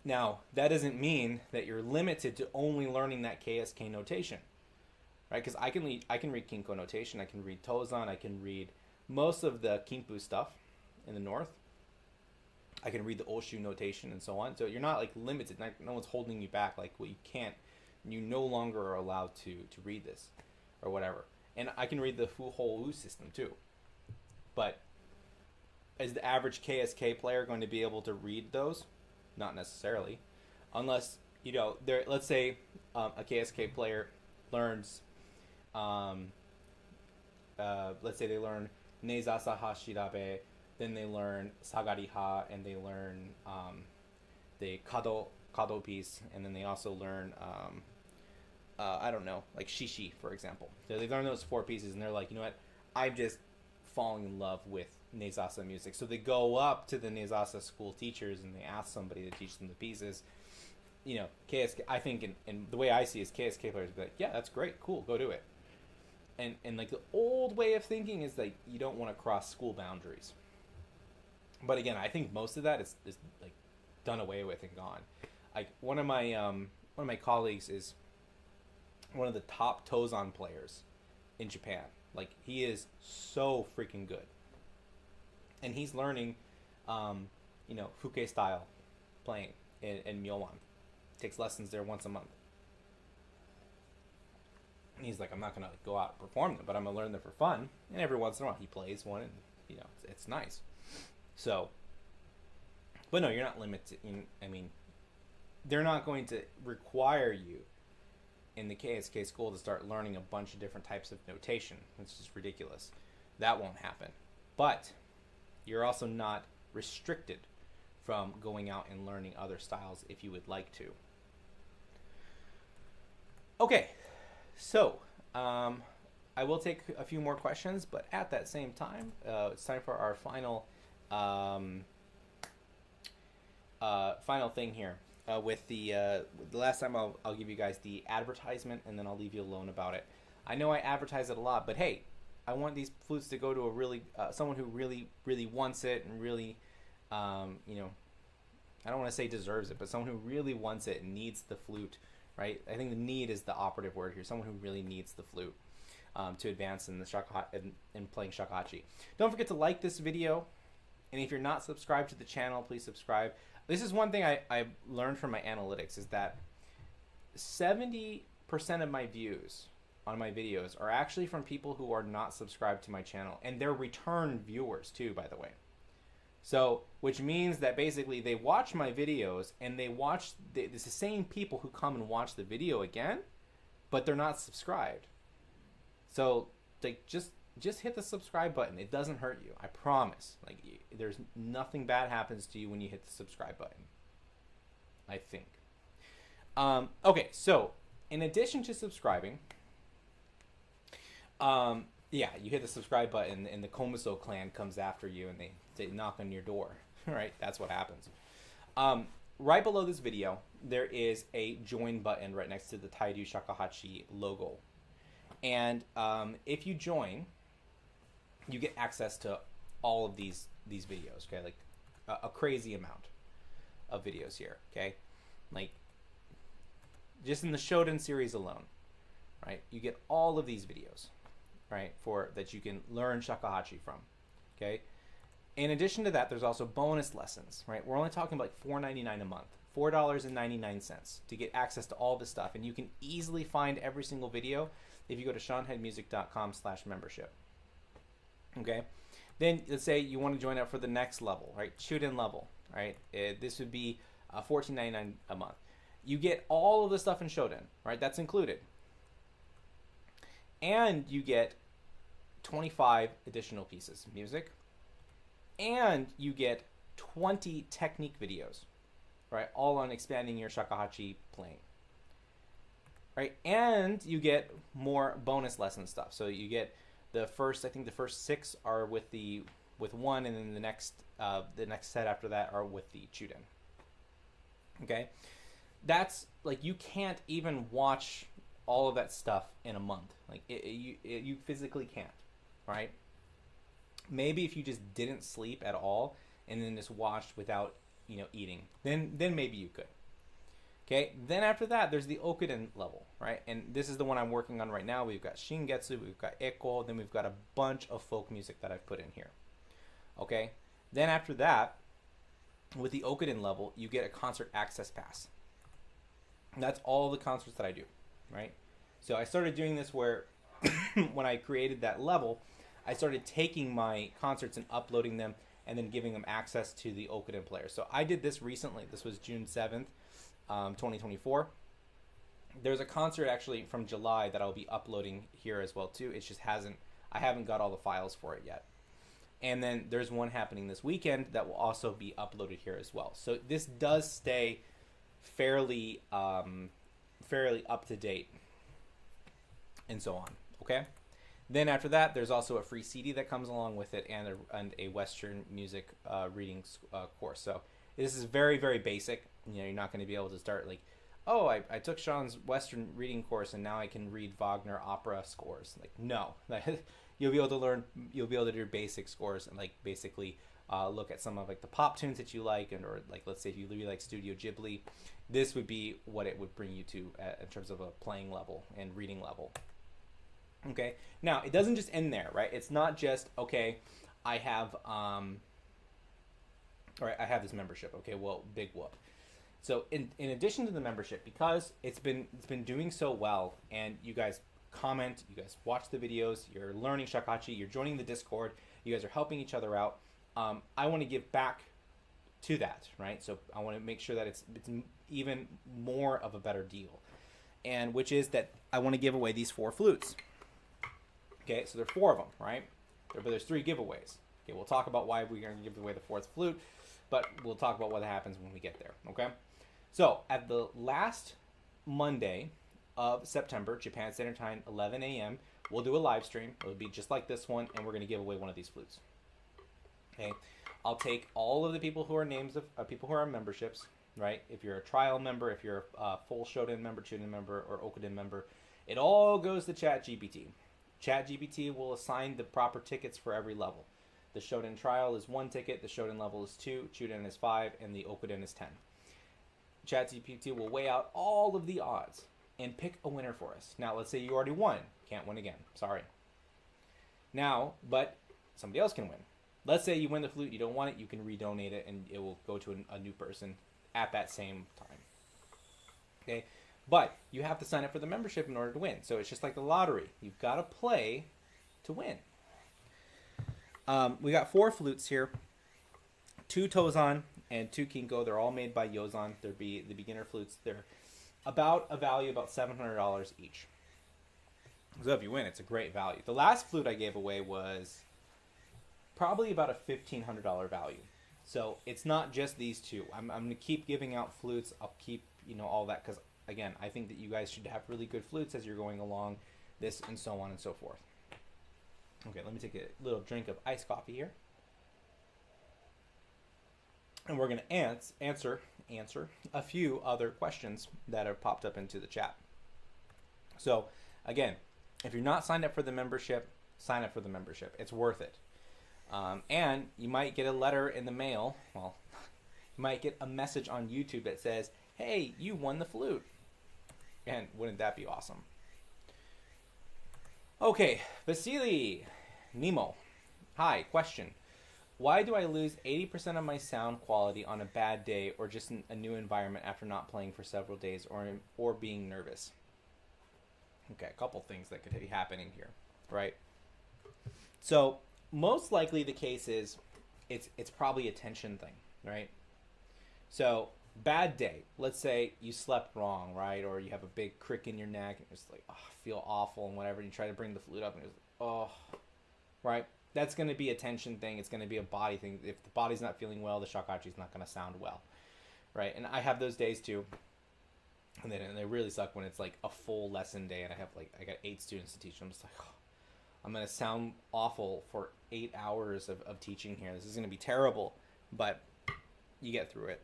now that doesn't mean that you're limited to only learning that KSK notation, right? Because I can read Kinko notation, I can read Tozan, I can read most of the Kinpu stuff in the north. I can read the Oshu notation and so on. So you're not like limited. No one's holding you back. Like, well, you can't. You no longer are allowed to read this, or whatever. And I can read the Fu Hou Wu system too. But is the average KSK player going to be able to read those? Not necessarily, unless there. Let's say a KSK player learns. Let's say they learn Neizasa Hashirabe. Then they learn Sagariha, and they learn the Kado piece, and then they also learn, I don't know, like Shishi, for example. So they learn those 4 pieces, and they're like, you know what, I'm just falling in love with Neizasa music. So they go up to the Neizasa school teachers, and they ask somebody to teach them the pieces. KSK, I think, and the way I see it is KSK players be like, yeah, that's great, cool, go do it. And like the old way of thinking is like, you don't want to cross school boundaries. But again, I think most of that is like done away with and gone. Like one of my colleagues is one of the top Tozan players in Japan. Like he is so freaking good, and he's learning, Fuke style playing in Myowan. Takes lessons there once a month. And he's like, I'm not gonna go out and perform them, but I'm gonna learn them for fun. And every once in a while, he plays one, and it's nice. So, but no, you're not limited. I mean, they're not going to require you in the KSK school to start learning a bunch of different types of notation. It's just ridiculous. That won't happen. But you're also not restricted from going out and learning other styles if you would like to. Okay, so I will take a few more questions, but at that same time, it's time for our final thing here. With the last time, I'll give you guys the advertisement, and then I'll leave you alone about it. I know I advertise it a lot, but hey, I want these flutes to go to a really someone who really wants it, and really, I don't want to say deserves it, but someone who really wants it and needs the flute, right? I think the need is the operative word here. Someone who really needs the flute to advance in the in playing shakuhachi. Don't forget to like this video. And if you're not subscribed to the channel, please subscribe. This is one thing I learned from my analytics, is that 70% of my views on my videos are actually from people who are not subscribed to my channel. And they're return viewers too, by the way. So, which means that basically they watch my videos, and it's the same people who come and watch the video again, but they're not subscribed. So, like, just hit the subscribe button. It doesn't hurt you. I promise. Like, there's nothing bad happens to you when you hit the subscribe button, I think. Okay, so in addition to subscribing, yeah, you hit the subscribe button, and the Komuso clan comes after you, and they knock on your door. Right? That's what happens. Right below this video, there is a join button right next to the Tairyu Shakuhachi logo. And if you join, you get access to all of these videos, okay? Like a crazy amount of videos here, okay? Like just in the Shoden series alone, right? You get all of these videos, right? That you can learn shakuhachi from, okay? In addition to that, there's also bonus lessons, right? We're only talking about like $4.99 a month, $4.99 to get access to all this stuff, and you can easily find every single video if you go to seanheadmusic.com/membership. Okay, then let's say you want to join up for the next level, right? Chuden level, right? This would be $14.99 a month. You get all of the stuff in Shoden, right? That's included, and you get 25 additional pieces of music, and you get 20 technique videos, right? All on expanding your shakuhachi playing. right? And you get more bonus lesson stuff. So you get the first, I think the first 6 are with one, and then the next set after that are with the Chuden. Okay, that's like you can't even watch all of that stuff in a month. Like you physically can't, right? Maybe if you just didn't sleep at all and then just watched without eating, then maybe you could. Okay, then after that, there's the Okuden level, right? And this is the one I'm working on right now. We've got Shingetsu, we've got Eko, then we've got a bunch of folk music that I've put in here. Okay, then after that, with the Okuden level, you get a concert access pass. And that's all the concerts that I do, right? So I started doing this where when I created that level, I started taking my concerts and uploading them and then giving them access to the Okuden player. So I did this recently. This was June 7th. 2024. There's a concert actually from July that I'll be uploading here as well too. It just I haven't got all the files for it yet. And then there's one happening this weekend that will also be uploaded here as well. So this does stay fairly up to date and so on. Okay. Then after that, there's also a free CD that comes along with it and a Western music reading course. So this is very, very basic. You're not going to be able to start like, oh, I took Sean's Western reading course and now I can read Wagner opera scores. Like, no. You'll be able to do basic scores and like basically look at some of like the pop tunes that you like, or like let's say if you really like Studio Ghibli, this would be what it would bring you to in terms of a playing level and reading level. Okay. Now it doesn't just end there, right? It's not just okay. I have this membership. Okay, well, big whoop. So in addition to the membership, because it's been doing so well, and you guys comment, you guys watch the videos, you're learning shakuhachi, you're joining the Discord, you guys are helping each other out. I want to give back to that, right? So I want to make sure that it's even more of a better deal, and which is that I want to give away these 4 flutes. Okay, so there are 4 of them, right? But there's 3 giveaways. Okay, we'll talk about why we're going to give away the 4th flute, but we'll talk about what happens when we get there, okay? So at the last Monday of September, Japan Standard Time, 11 a.m., we'll do a live stream. It'll be just like this one, and we're going to give away one of these flutes. Okay, I'll take all of the people who are names of people who are memberships, right? If you're a trial member, if you're a full Shoden member, Chuden member, or Okuden member, it all goes to ChatGPT. ChatGPT will assign the proper tickets for every level. The Shoden Trial is 1 ticket, the Shoden level is 2, Chuden is 5, and the Okuden is 10. ChatGPT will weigh out all of the odds and pick a winner for us. Now, let's say you already won. Can't win again. Sorry. Now, but somebody else can win. Let's say you win the flute, you don't want it, you can redonate it, and it will go to a new person at that same time. Okay? But you have to sign up for the membership in order to win. So it's just like the lottery. You've got to play to win. We got 4 flutes here. 2 Tozan and 2 Kinko. They're all made by Yozan. They're the beginner flutes. They're about a value about $700 each. So if you win, it's a great value. The last flute I gave away was probably about a $1,500 value. So it's not just these 2. I'm going to keep giving out flutes. I'll keep all that because again, I think that you guys should have really good flutes as you're going along this and so on and so forth. Okay, let me take a little drink of iced coffee here. And we're going to answer a few other questions that have popped up into the chat. So, again, if you're not signed up for the membership, sign up for the membership. It's worth it. And you might get a letter in the mail. Well, you might get a message on YouTube that says, hey, you won the flute. And wouldn't that be awesome? Okay, Vasily Nemo. Hi, question. Why do I lose 80% of my sound quality on a bad day or just in a new environment after not playing for several days or being nervous? Okay, a couple things that could be happening here, right? So most likely the case is it's probably a tension thing, right? So bad day. Let's say you slept wrong, right? Or you have a big crick in your neck and it's like, oh, I feel awful and whatever. And you try to bring the flute up and it's like, oh, right? That's going to be a tension thing. It's going to be a body thing. If the body's not feeling well, the shakuhachi is not going to sound well, right? And I have those days too. And then they really suck when it's like a full lesson day and I got 8 students to teach. I'm just like, oh, I'm gonna sound awful for 8 hours of teaching here. This is gonna be terrible, but you get through it.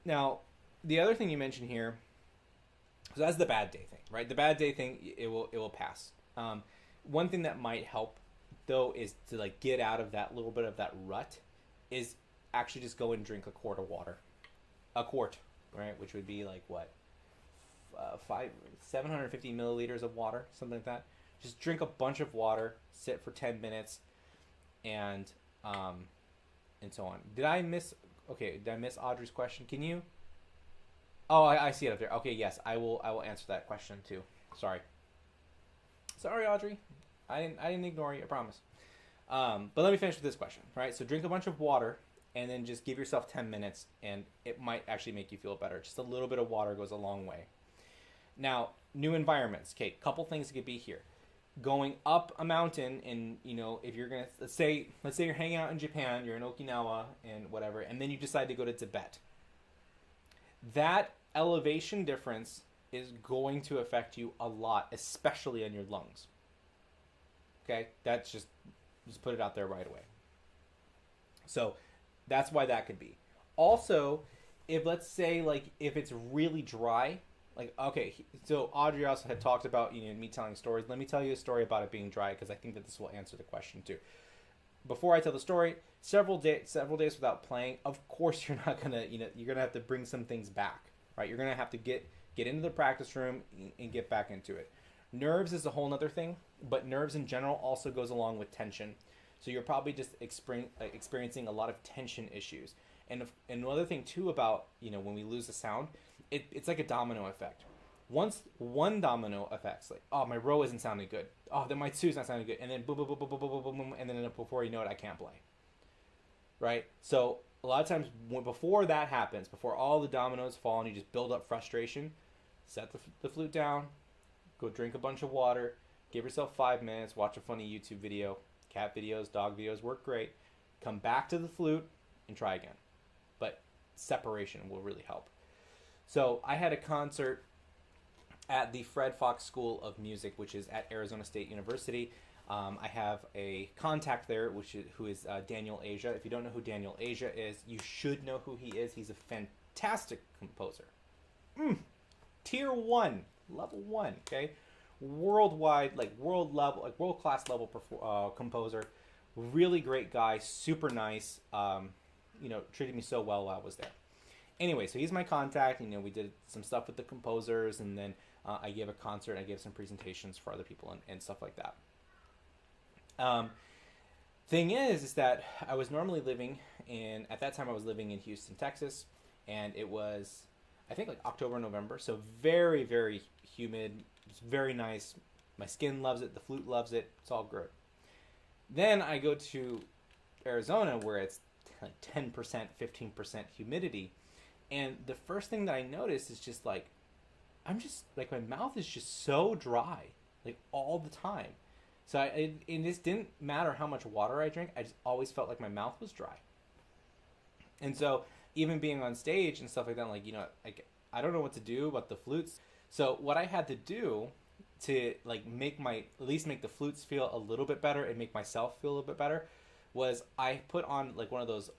Now, the other thing you mentioned here, so that's the bad day thing, right? The bad day thing, it will pass. One thing that might help though is to like get out of that little bit of that rut, is actually just go and drink a quart of water, right? Which would be like what, 750 milliliters of water, something like that. Just drink a bunch of water, sit for 10 minutes, and so on. Did I miss Audrey's question? Can you? Oh, I see it up there. Okay, yes, I will answer that question too. Sorry, Audrey. I didn't ignore you. I promise. But let me finish with this question. Right. So drink a bunch of water, and then just give yourself 10 minutes, and it might actually make you feel better. Just a little bit of water goes a long way. Now, new environments. Okay, couple things could be here. Going up a mountain, and if you're gonna let's say you're hanging out in Japan, you're in Okinawa and whatever, and then you decide to go to Tibet. That elevation difference is going to affect you a lot, especially on your lungs. Okay, that's just put it out there right away. So that's why that could be. Also, if let's say if it's really dry, so Audrey also had talked about me telling stories. Let me tell you a story about it being dry, because I think that this will answer the question too. Before I tell the story, several days without playing, of course you're not gonna you're gonna have to bring some things back, right? You're gonna have to get into the practice room and get back into it. Nerves is a whole nother thing, but nerves in general also goes along with tension. So you're probably just experiencing a lot of tension issues. And another thing too about when we lose the sound, it's like a domino effect. Once one domino affects, like, oh, my row isn't sounding good. Oh, then my two's not sounding good. And then boom, boom, boom, boom, boom, boom, boom, boom, and then before you know it, I can't play. Right? So a lot of times before that happens, before all the dominoes fall and you just build up frustration, set the flute down, go drink a bunch of water, give yourself 5 minutes, watch a funny YouTube video. Cat videos, dog videos work great. Come back to the flute and try again. But separation will really help. So I had a concert at the Fred Fox School of Music, which is at Arizona State University. I have a contact there, who is Daniel Asia. If you don't know who Daniel Asia is, you should know who he is. He's a fantastic composer. Tier 1, level 1, okay? Worldwide, world class level composer. Really great guy, super nice. Treated me so well while I was there. Anyway, so he's my contact. We did some stuff with the composers, and then I gave a concert. I gave some presentations for other people and stuff like that. Thing is that I was normally at that time I was living in Houston, Texas, and it was, I think, October, November, so very, very humid. It's very nice. My skin loves it. The flute loves it. It's all good. Then I go to Arizona, where it's 10%, 15% humidity, and the first thing that I notice is just my mouth is just so dry, all the time. So it just didn't matter how much water I drank. I just always felt like my mouth was dry. And so even being on stage and stuff like that, I don't know what to do about the flutes. So what I had to do to make the flutes feel a little bit better and make myself feel a little bit better was I put on one of those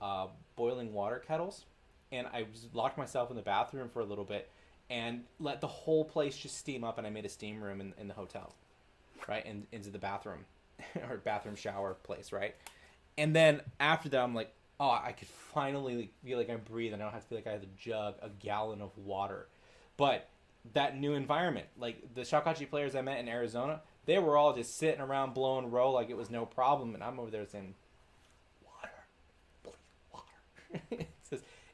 boiling water kettles, and I locked myself in the bathroom for a little bit and let the whole place just steam up, and I made a steam room in the hotel, right, and into the bathroom or bathroom shower place, right? And then after that, I'm like, oh, I could finally feel like I'm breathing. I don't have to feel like I have to jug a gallon of water. But that new environment, the shakuhachi players I met in Arizona, they were all just sitting around blowing roll like it was no problem, and I'm over there saying, water, please, water.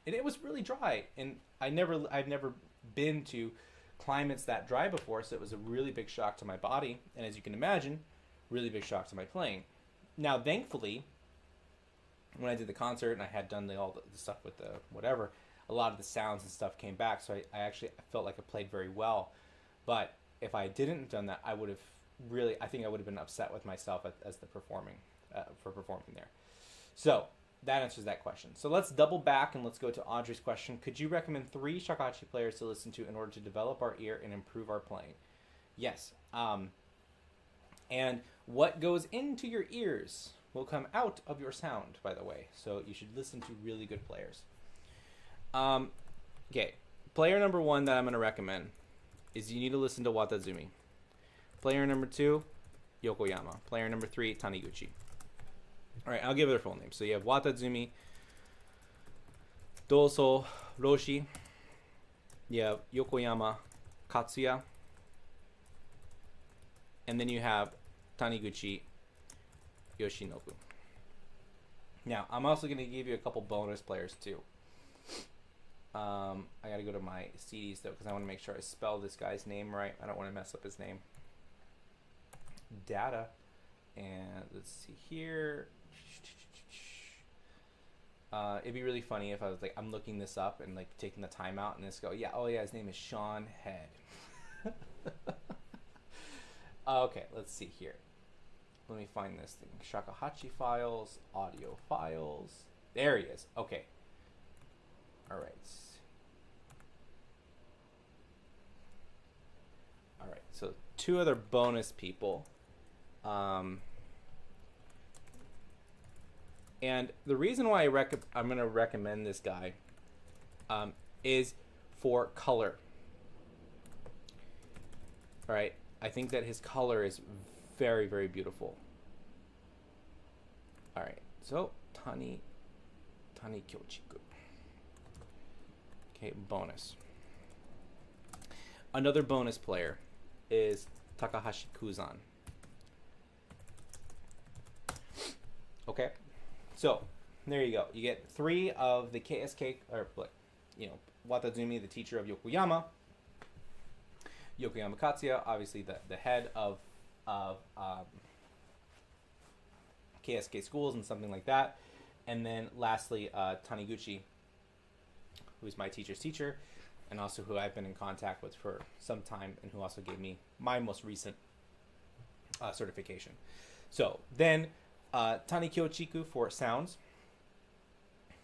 And it was really dry, and I've never been to climates that dry before, so it was a really big shock to my body, and as you can imagine, really big shock to my playing. Now, thankfully, when I did the concert and I had done all the stuff with the whatever, a lot of the sounds and stuff came back, so I actually felt like I played very well. But if I didn't have done that, I think I would have been upset with myself as for performing there. So that answers that question. So let's double back and let's go to Audrey's question. Could you recommend 3 shakuhachi players to listen to in order to develop our ear and improve our playing? Yes. And what goes into your ears will come out of your sound, by the way. So you should listen to really good players. Okay. Player number 1 that I'm going to recommend is you need to listen to Watazumi. Player number 2, Yokoyama. Player number 3, Taniguchi. All right, I'll give it their full name. So you have Watazumi, Doso Roshi. You have Yokoyama Katsuya. And then you have Taniguchi Yoshinobu. Now, I'm also going to give you a couple bonus players too. I got to go to my CDs though because I want to make sure I spell this guy's name right. I don't want to mess up his name. Data. And let's see here. It'd be really funny if I was like, I'm looking this up and like taking the time out and just go, yeah, oh yeah, his name is Sean Head. Okay, let's see here. Let me find this thing. Shakuhachi files, audio files. There he is. Okay. All right. All right. So 2 other bonus people. And the reason why I'm going to recommend this guy is for color. All right. I think that his color is very, very beautiful. All right. So, Tani Kyochiku. Okay, bonus. Another bonus player is Takahashi Kuzan. Okay. So, there you go. You get 3 of the KSK, or, Watazumi, the teacher of Yokoyama. Yokoyama Katsuya, obviously the head of KSK schools and something like that. And then lastly, Taniguchi, who is my teacher's teacher, and also who I've been in contact with for some time, and who also gave me my most recent certification. So then, Tani Kyochiku for sounds.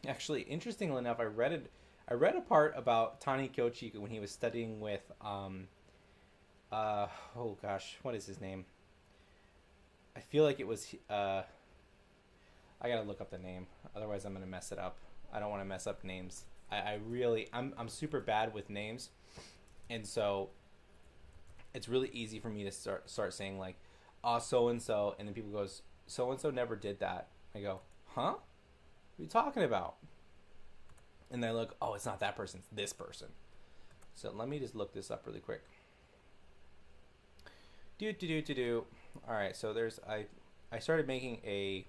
Actually, interestingly enough, I read a part about Tani Kyochiku when he was studying with oh gosh, what is his name? I feel like it was I gotta look up the name, otherwise I'm gonna mess it up. I don't want to mess up names. I'm super bad with names, and so it's really easy for me to start saying like, so and so, and then people goes, so and so never did that. I go, huh? What are you talking about? And they look, oh, it's not that person, it's this person. So let me just look this up really quick. All right, so there's I started making a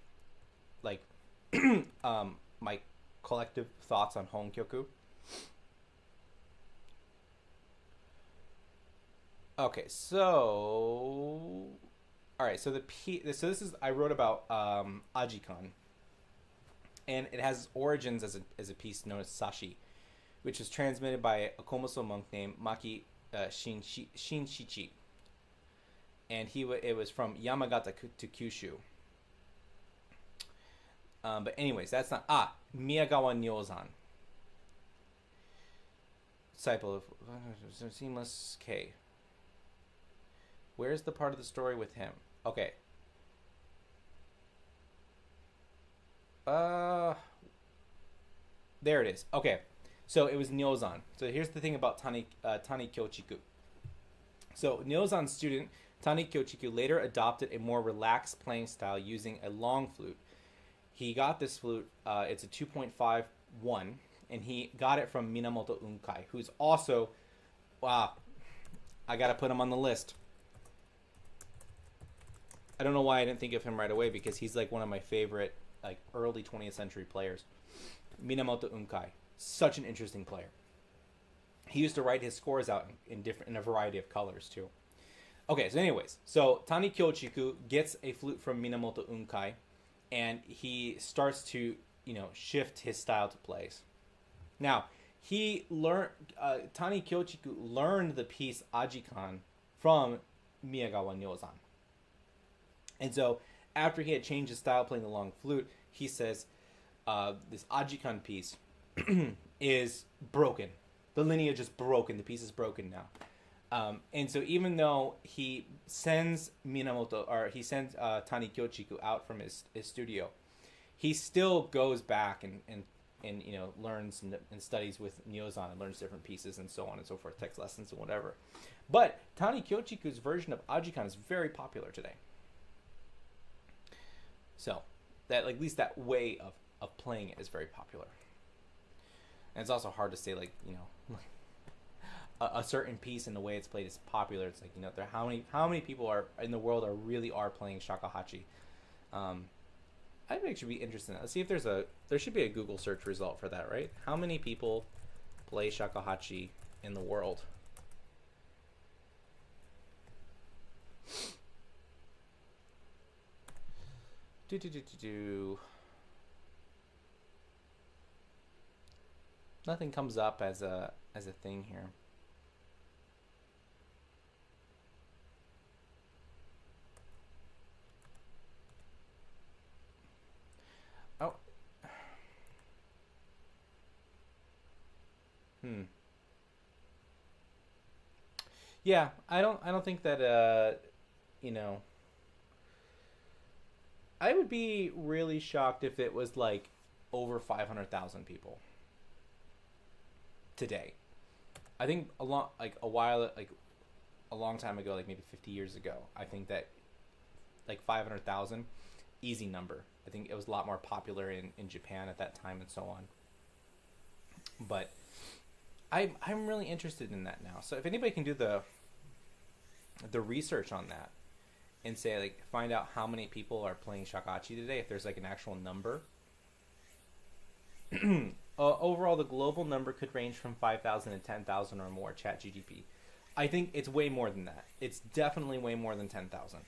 like my collective thoughts on Honkyoku. Okay, so all right, so this is I wrote about Ajikan, and it has its origins as a piece known as Sashi, which was transmitted by a Komoso monk named Maki Shinshichi. And it was from Yamagata to Kyushu. But anyways, that's not... Miyagawa Nyozan. Disciple of... Seamless K. Where's the part of the story with him? Okay. There it is. Okay. So it was Nyozan. So here's the thing about Tani Kyochiku. So Nyozan's student... Tani Kyochiku later adopted a more relaxed playing style using a long flute. He got this flute, it's a 2.51, and he got it from Minamoto Unkai, who's also, wow, I gotta put him on the list. I don't know why I didn't think of him right away, because he's like one of my favorite like early 20th century players. Minamoto Unkai, such an interesting player. He used to write his scores out in a variety of colors too. Okay, so anyways, so Tani Kyochiku gets a flute from Minamoto Unkai, and he starts to, shift his style to plays. Now, Tani Kyochiku learned the piece Ajikan from Miyagawa Nyozan. And so, after he had changed his style playing the long flute, he says, this Ajikan piece is broken. The lineage is broken. The piece is broken now. And so even though he sends Tani Kyochiku out from his studio, he still goes back and learns and studies with Yozan and learns different pieces and so on and so forth, text lessons and whatever. But Tani Kyochiku's version of Ajikan is very popular today. So that at least that way of playing it is very popular. And it's also hard to say a certain piece and the way it's played is popular. It's like, how many people are in the world are playing shakuhachi. I'd actually be interested in that. Let's see if there should be a Google search result for that, right? How many people play shakuhachi in the world? Nothing comes up as a thing here. Oh. Yeah, I don't think that I would be really shocked if it was like over 500,000 people today. I think a long time ago, like maybe 50 years ago, I think that like 500,000, easy number. I think it was a lot more popular in Japan at that time and so on. But I'm really interested in that now. So if anybody can do the research on that and say, like, find out how many people are playing shakuhachi today, if there's like an actual number. Overall, the global number could range from 5,000 to 10,000 or more. ChatGPT. I think it's way more than that. It's definitely way more than 10,000.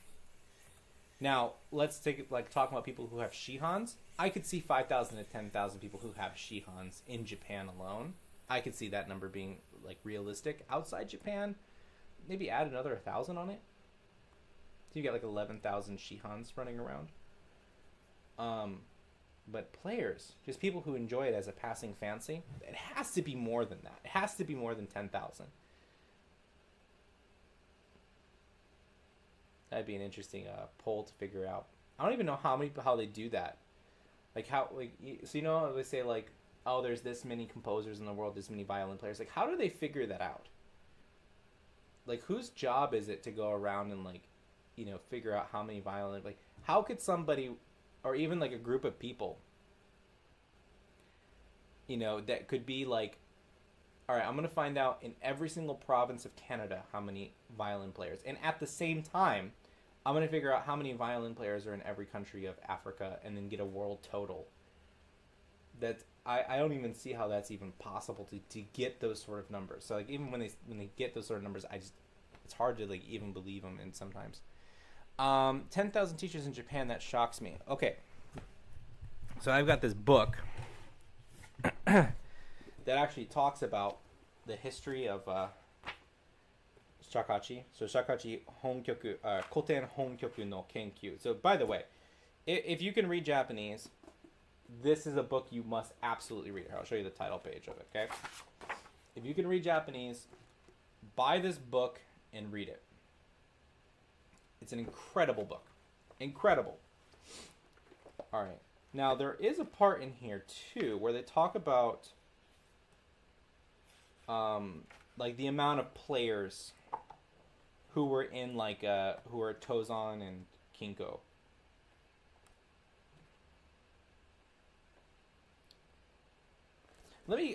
Now, let's talk about people who have shihans. I could see 5,000 to 10,000 people who have shihans in Japan alone. I could see that number being like realistic. Outside Japan, maybe add another 1,000 on it. So you get like 11,000 shihans running around. But players, just people who enjoy it as a passing fancy, it has to be more than that. It has to be more than 10,000. That'd be an interesting poll to figure out. I don't even know how they do that. Like so they say like, oh, there's this many composers in the world, this many violin players. Like, how do they figure that out? Like, whose job is it to go around and like, figure out how many violin, like, how could somebody, or even like a group of people, that could be like, all right, I'm going to find out in every single province of Canada how many violin players. And at the same time, I'm going to figure out how many violin players are in every country of Africa and then get a world total. I don't even see how that's even possible to get those sort of numbers. So like even when they get those sort of numbers, it's hard to like even believe them. And sometimes 10,000 teachers in Japan, that shocks me. Okay, so I've got this book that actually talks about the history of shakuhachi. So shakuhachi honkyoku, koten honkyoku no kenkyu. So by the way, if you can read Japanese, this is a book you must absolutely read. I'll show you the title page of it, okay? If you can read Japanese, buy this book and read it. It's an incredible book. Incredible. All right. Now, there is a part in here, too, where they talk about like the amount of players who were in like who were Tozan and Kinko.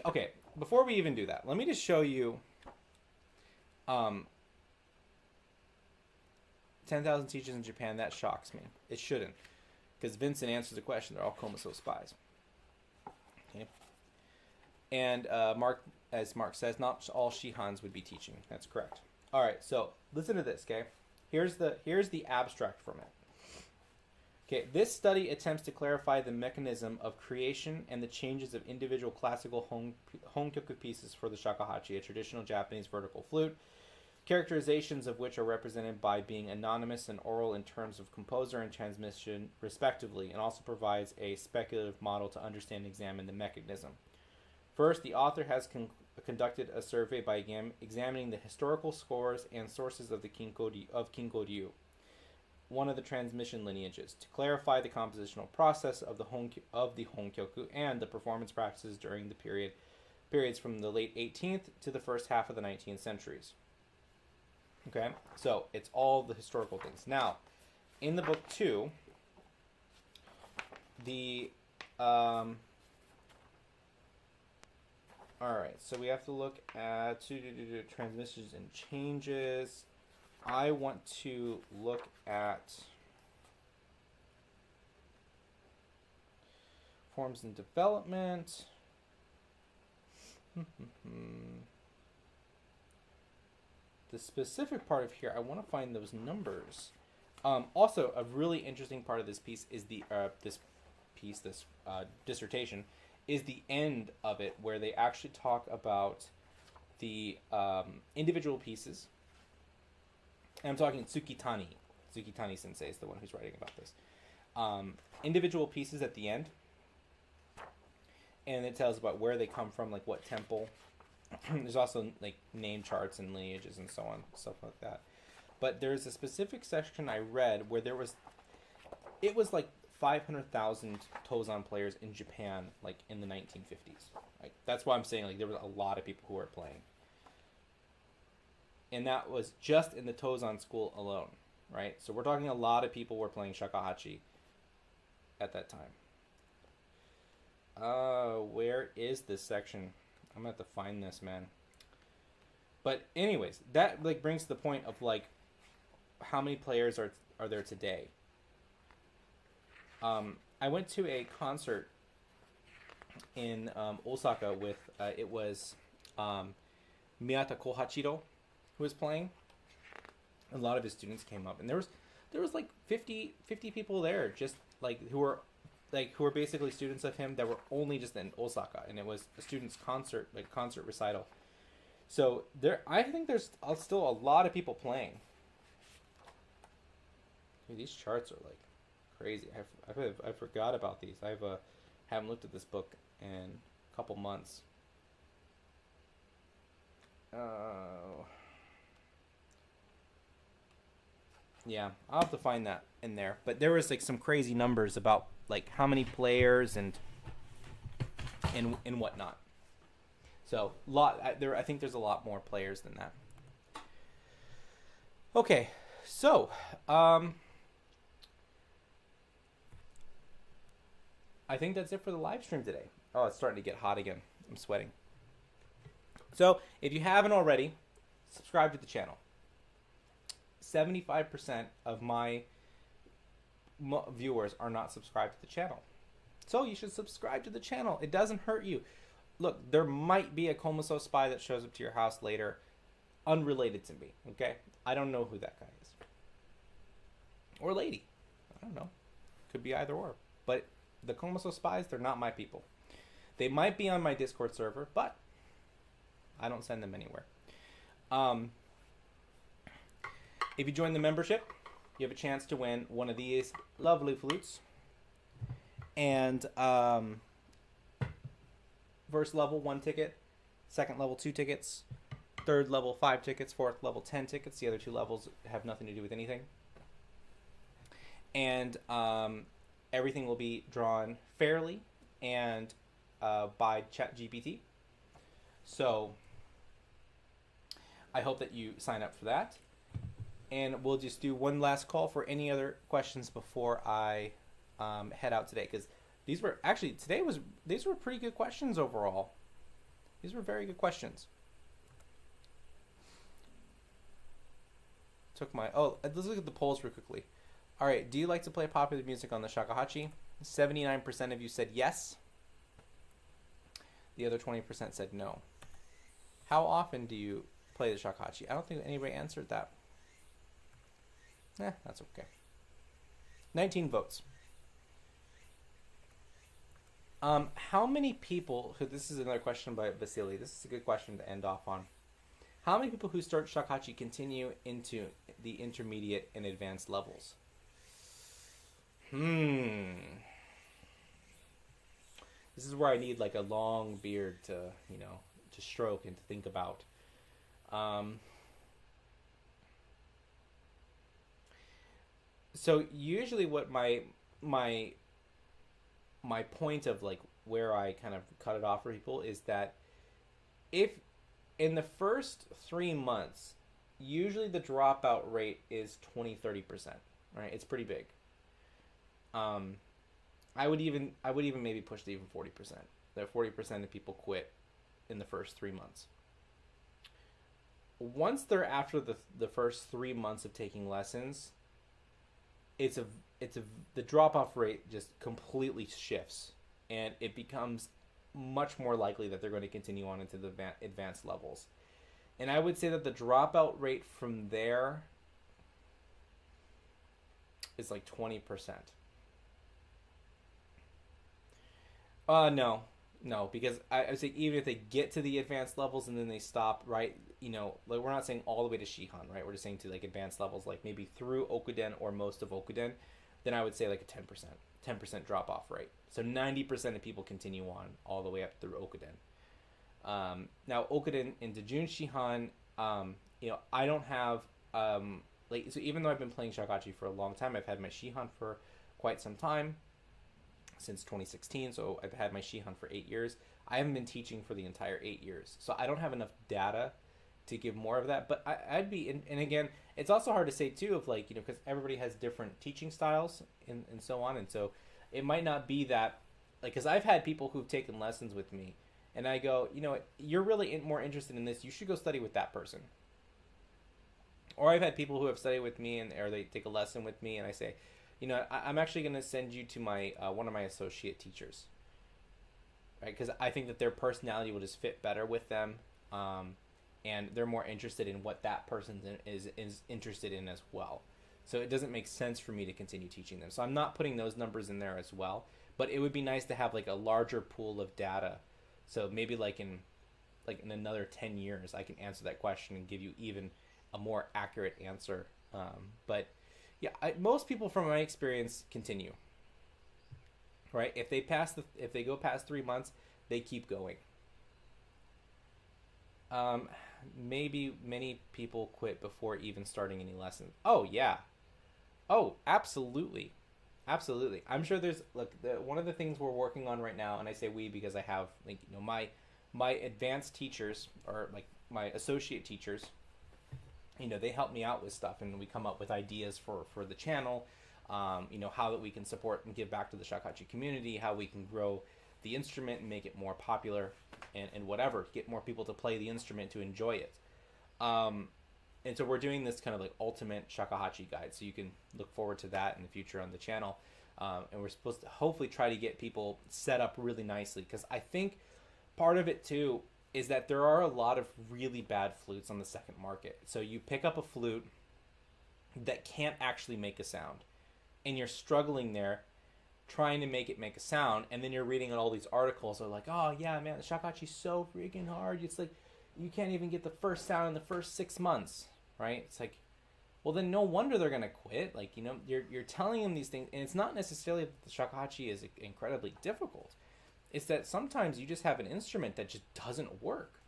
Okay, before we even do that, let me just show you 10,000 teachers in Japan. That shocks me. It shouldn't, because Vincent answers the question. They're all Komaso spies. Okay. And as Mark says, not all shihans would be teaching. That's correct. All right, so listen to this, okay? Here's the abstract from it. Okay, this study attempts to clarify the mechanism of creation and the changes of individual classical honkyoku pieces for the shakuhachi, a traditional Japanese vertical flute. characterizations of which are represented by being anonymous and oral in terms of composer and transmission, respectively, and also provides a speculative model to understand and examine the mechanism. First, the author has conducted a survey by examining the historical scores and sources of the Kinko-ryu, one of the transmission lineages, to clarify the compositional process of the Honkyoku and the performance practices during the periods from the late 18th to the first half of the 19th centuries. Okay, so it's all the historical things. Now, in the book 2, all right, so we have to look at transmissions and changes. I want to look at forms and development. The specific part of here, I want to find those numbers. Also, a really interesting part of this piece is this dissertation, is the end of it, where they actually talk about the individual pieces. And I'm talking Tsukitani. Tsukitani Sensei is the one who's writing about this. Individual pieces at the end. And it tells about where they come from, like what temple. There's also like name charts and lineages and so on, stuff like that. But there's a specific section I read where it was like 500,000 Tozan players in Japan, like in the 1950s. Like, that's why I'm saying like there was a lot of people who were playing. And that was just in the Tozan school alone, right? So we're talking a lot of people were playing shakuhachi at that time. Where is this section? I'm gonna have to find this, man. But anyways, that like brings to the point of like how many players are there today. I went to a concert in Osaka with it was Miyata Kohachiro who was playing. A lot of his students came up, and there was like 50 people there, just like who were basically students of him that were only just in Osaka, and it was a students' concert recital. So I think there's still a lot of people playing. Dude, these charts are like crazy. I forgot about these. Haven't looked at this book in a couple months. Yeah, I'll have to find that in there. But there was like some crazy numbers about like how many players and whatnot. So I think there's a lot more players than that. Okay, so I think that's it for the live stream today. Oh, it's starting to get hot again. I'm sweating. So if you haven't already, subscribe to the channel. 75% of my viewers are not subscribed to the channel. So you should subscribe to the channel. It doesn't hurt you. Look, there might be a Komuso spy that shows up to your house later, unrelated to me, okay? I don't know who that guy is. Or lady. I don't know. Could be either or. But the Komuso spies, they're not my people. They might be on my Discord server, but I don't send them anywhere. If you join the membership, you have a chance to win one of these lovely flutes. And first level 1 ticket, second level 2 tickets, third level 5 tickets, fourth level 10 tickets. The other 2 levels have nothing to do with anything. And everything will be drawn fairly and by ChatGPT. So I hope that you sign up for that. And we'll just do one last call for any other questions before I head out today. Because these were pretty good questions overall. These were very good questions. Let's look at the polls real quickly. All right, do you like to play popular music on the shakuhachi? 79% of you said yes. The other 20% said no. How often do you play the shakuhachi? I don't think anybody answered that. That's okay. 19 votes. How many people, this is another question by Vasily. This is a good question to end off on. How many people who start shakuhachi continue into the intermediate and advanced levels? This is where I need like a long beard to, to stroke and to think about. So usually what my point of like where I kind of cut it off for people is that if in the first 3 months, usually the dropout rate is 20-30%, right? It's pretty big. I would even maybe push to even 40%. That 40% of people quit in the first 3 months. Once they're after the first 3 months of taking lessons, the drop off rate just completely shifts, and it becomes much more likely that they're going to continue on into the advanced levels. And I would say that the dropout rate from there is like 20%. No, because I would say even if they get to the advanced levels and then they stop, right? Like we're not saying all the way to Shihan, right? We're just saying to like advanced levels, like maybe through Okuden or most of Okuden, then I would say like a 10% drop off rate. So 90% of people continue on all the way up through Okuden. Now Okuden into Jun Shihan, I don't have so even though I've been playing shakuhachi for a long time, I've had my Shihan for quite some time. Since 2016, so I've had my Shihan for 8 years. I haven't been teaching for the entire 8 years, so I don't have enough data to give more of that. But I'd be, and again, it's also hard to say too, of like, because everybody has different teaching styles and so on, and so it might not be that, like, because I've had people who've taken lessons with me, and I go, you're really more interested in this, you should go study with that person. Or I've had people who have studied with me, or they take a lesson with me, and I say, I'm actually going to send you to my one of my associate teachers, right? Because I think that their personality will just fit better with them, and they're more interested in what that person is interested in as well. So it doesn't make sense for me to continue teaching them. So I'm not putting those numbers in there as well. But it would be nice to have like a larger pool of data. So maybe like in another 10 years, I can answer that question and give you even a more accurate answer. But yeah, most people from my experience continue. Right? If they go past 3 months, they keep going. Maybe many people quit before even starting any lessons. Oh yeah. Oh, absolutely. Absolutely. I'm sure there's one of the things we're working on right now, and I say we because I have my advanced teachers, or like my associate teachers, they help me out with stuff, and we come up with ideas for the channel, how that we can support and give back to the shakuhachi community, how we can grow the instrument and make it more popular, and whatever, get more people to play the instrument to enjoy it. And so we're doing this kind of like ultimate shakuhachi guide, so you can look forward to that in the future on the channel. And we're supposed to hopefully try to get people set up really nicely, because I think part of it too is that there are a lot of really bad flutes on the second market. So you pick up a flute that can't actually make a sound, and you're struggling there trying to make it make a sound, and then you're reading all these articles that are like, oh yeah, man, the shakuhachi's so freaking hard. It's like you can't even get the first sound in the first 6 months, right? It's like, well, then no wonder they're gonna quit. Like, you're telling them these things, and it's not necessarily that the shakuhachi is incredibly difficult. It's that sometimes you just have an instrument that just doesn't work.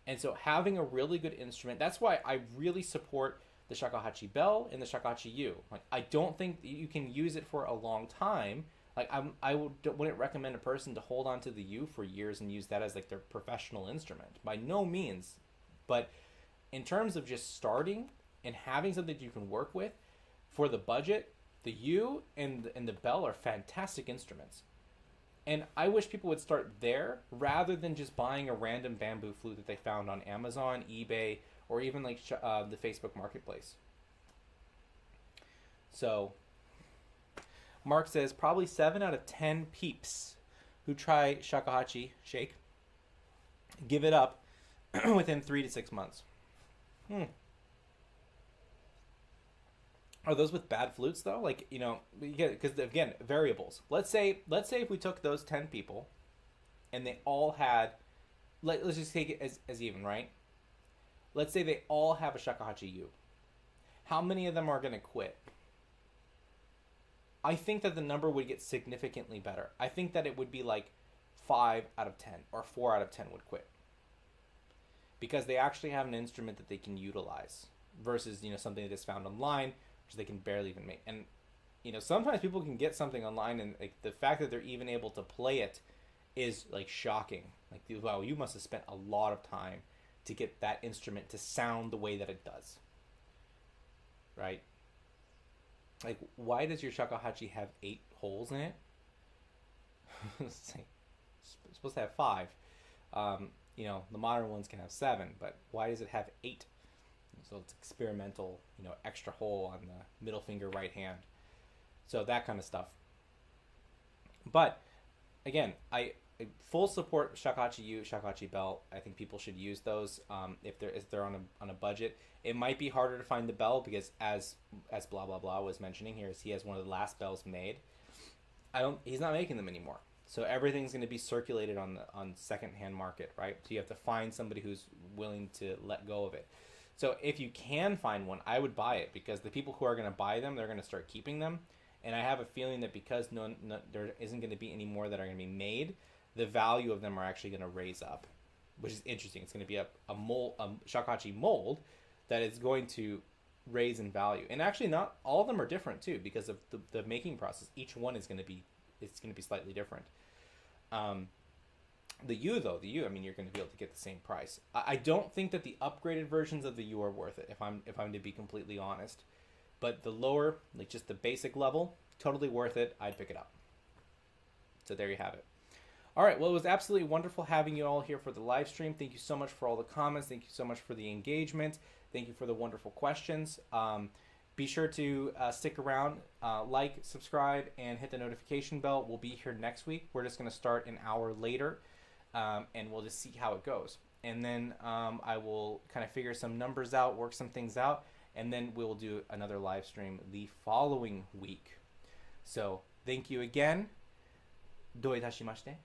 And so having a really good instrument, that's why I really support the shakuhachi bell and the shakuhachi yu. Like, I don't think you can use it for a long time. Like, wouldn't recommend a person to hold on to the yu for years and use that as like their professional instrument. By no means. But in terms of just starting and having something you can work with for the budget, the yu and the bell are fantastic instruments. And I wish people would start there rather than just buying a random bamboo flute that they found on Amazon, eBay, or even like the Facebook Marketplace. So, Mark says probably 7 out of 10 peeps who try shakuhachi shake give it up within 3 to 6 months. Are those with bad flutes though? Like, because again, variables. Let's say if we took those 10 people and they all had, let's just take it as even, right? let's say they all have a Shakuhachi U. How many of them are going to quit? I think that the number would get significantly better. I think that it would be like 5 out of 10 or 4 out of 10 would quit. Because they actually have an instrument that they can utilize versus, something that is found online, which they can barely even make. And, sometimes people can get something online and like the fact that they're even able to play it is like shocking. Like, wow, you must have spent a lot of time to get that instrument to sound the way that it does. Right? Like, why does your shakuhachi have 8 holes in it? It's supposed to have 5. The modern ones can have 7, but why does it have 8? So it's experimental, extra hole on the middle finger right hand. So that kind of stuff. But again, I full support Shakuhachi U, Shakuhachi bell. I think people should use those if they're on a budget. It might be harder to find the bell because as blah blah blah was mentioning here, is he has one of the last bells made. He's not making them anymore. So everything's going to be circulated on secondhand market, right? So you have to find somebody who's willing to let go of it. So if you can find one, I would buy it because the people who are going to buy them, they're going to start keeping them. And I have a feeling that because there isn't going to be any more that are going to be made, the value of them are actually going to raise up, which is interesting. It's going to be a shakuhachi mold that is going to raise in value. And actually, not all of them are different too, because of the making process. Each one is going to be slightly different. The U, you're going to be able to get the same price. I don't think that the upgraded versions of the U are worth it, if I'm to be completely honest. But the lower, like just the basic level, totally worth it. I'd pick it up. So there you have it. All right, well, it was absolutely wonderful having you all here for the live stream. Thank you so much for all the comments. Thank you so much for the engagement. Thank you for the wonderful questions. Be sure to stick around, like, subscribe, and hit the notification bell. We'll be here next week. We're just going to start an hour later, and we'll just see how it goes. And then I will kind of figure some numbers out, work some things out, and then we'll do another live stream the following week. So thank you again. どういたしまして。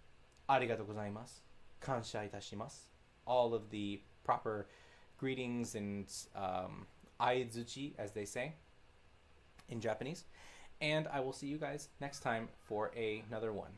ありがとうございます。感謝いたします。All of the proper greetings and aizuchi, as they say in Japanese. And I will see you guys next time for another one.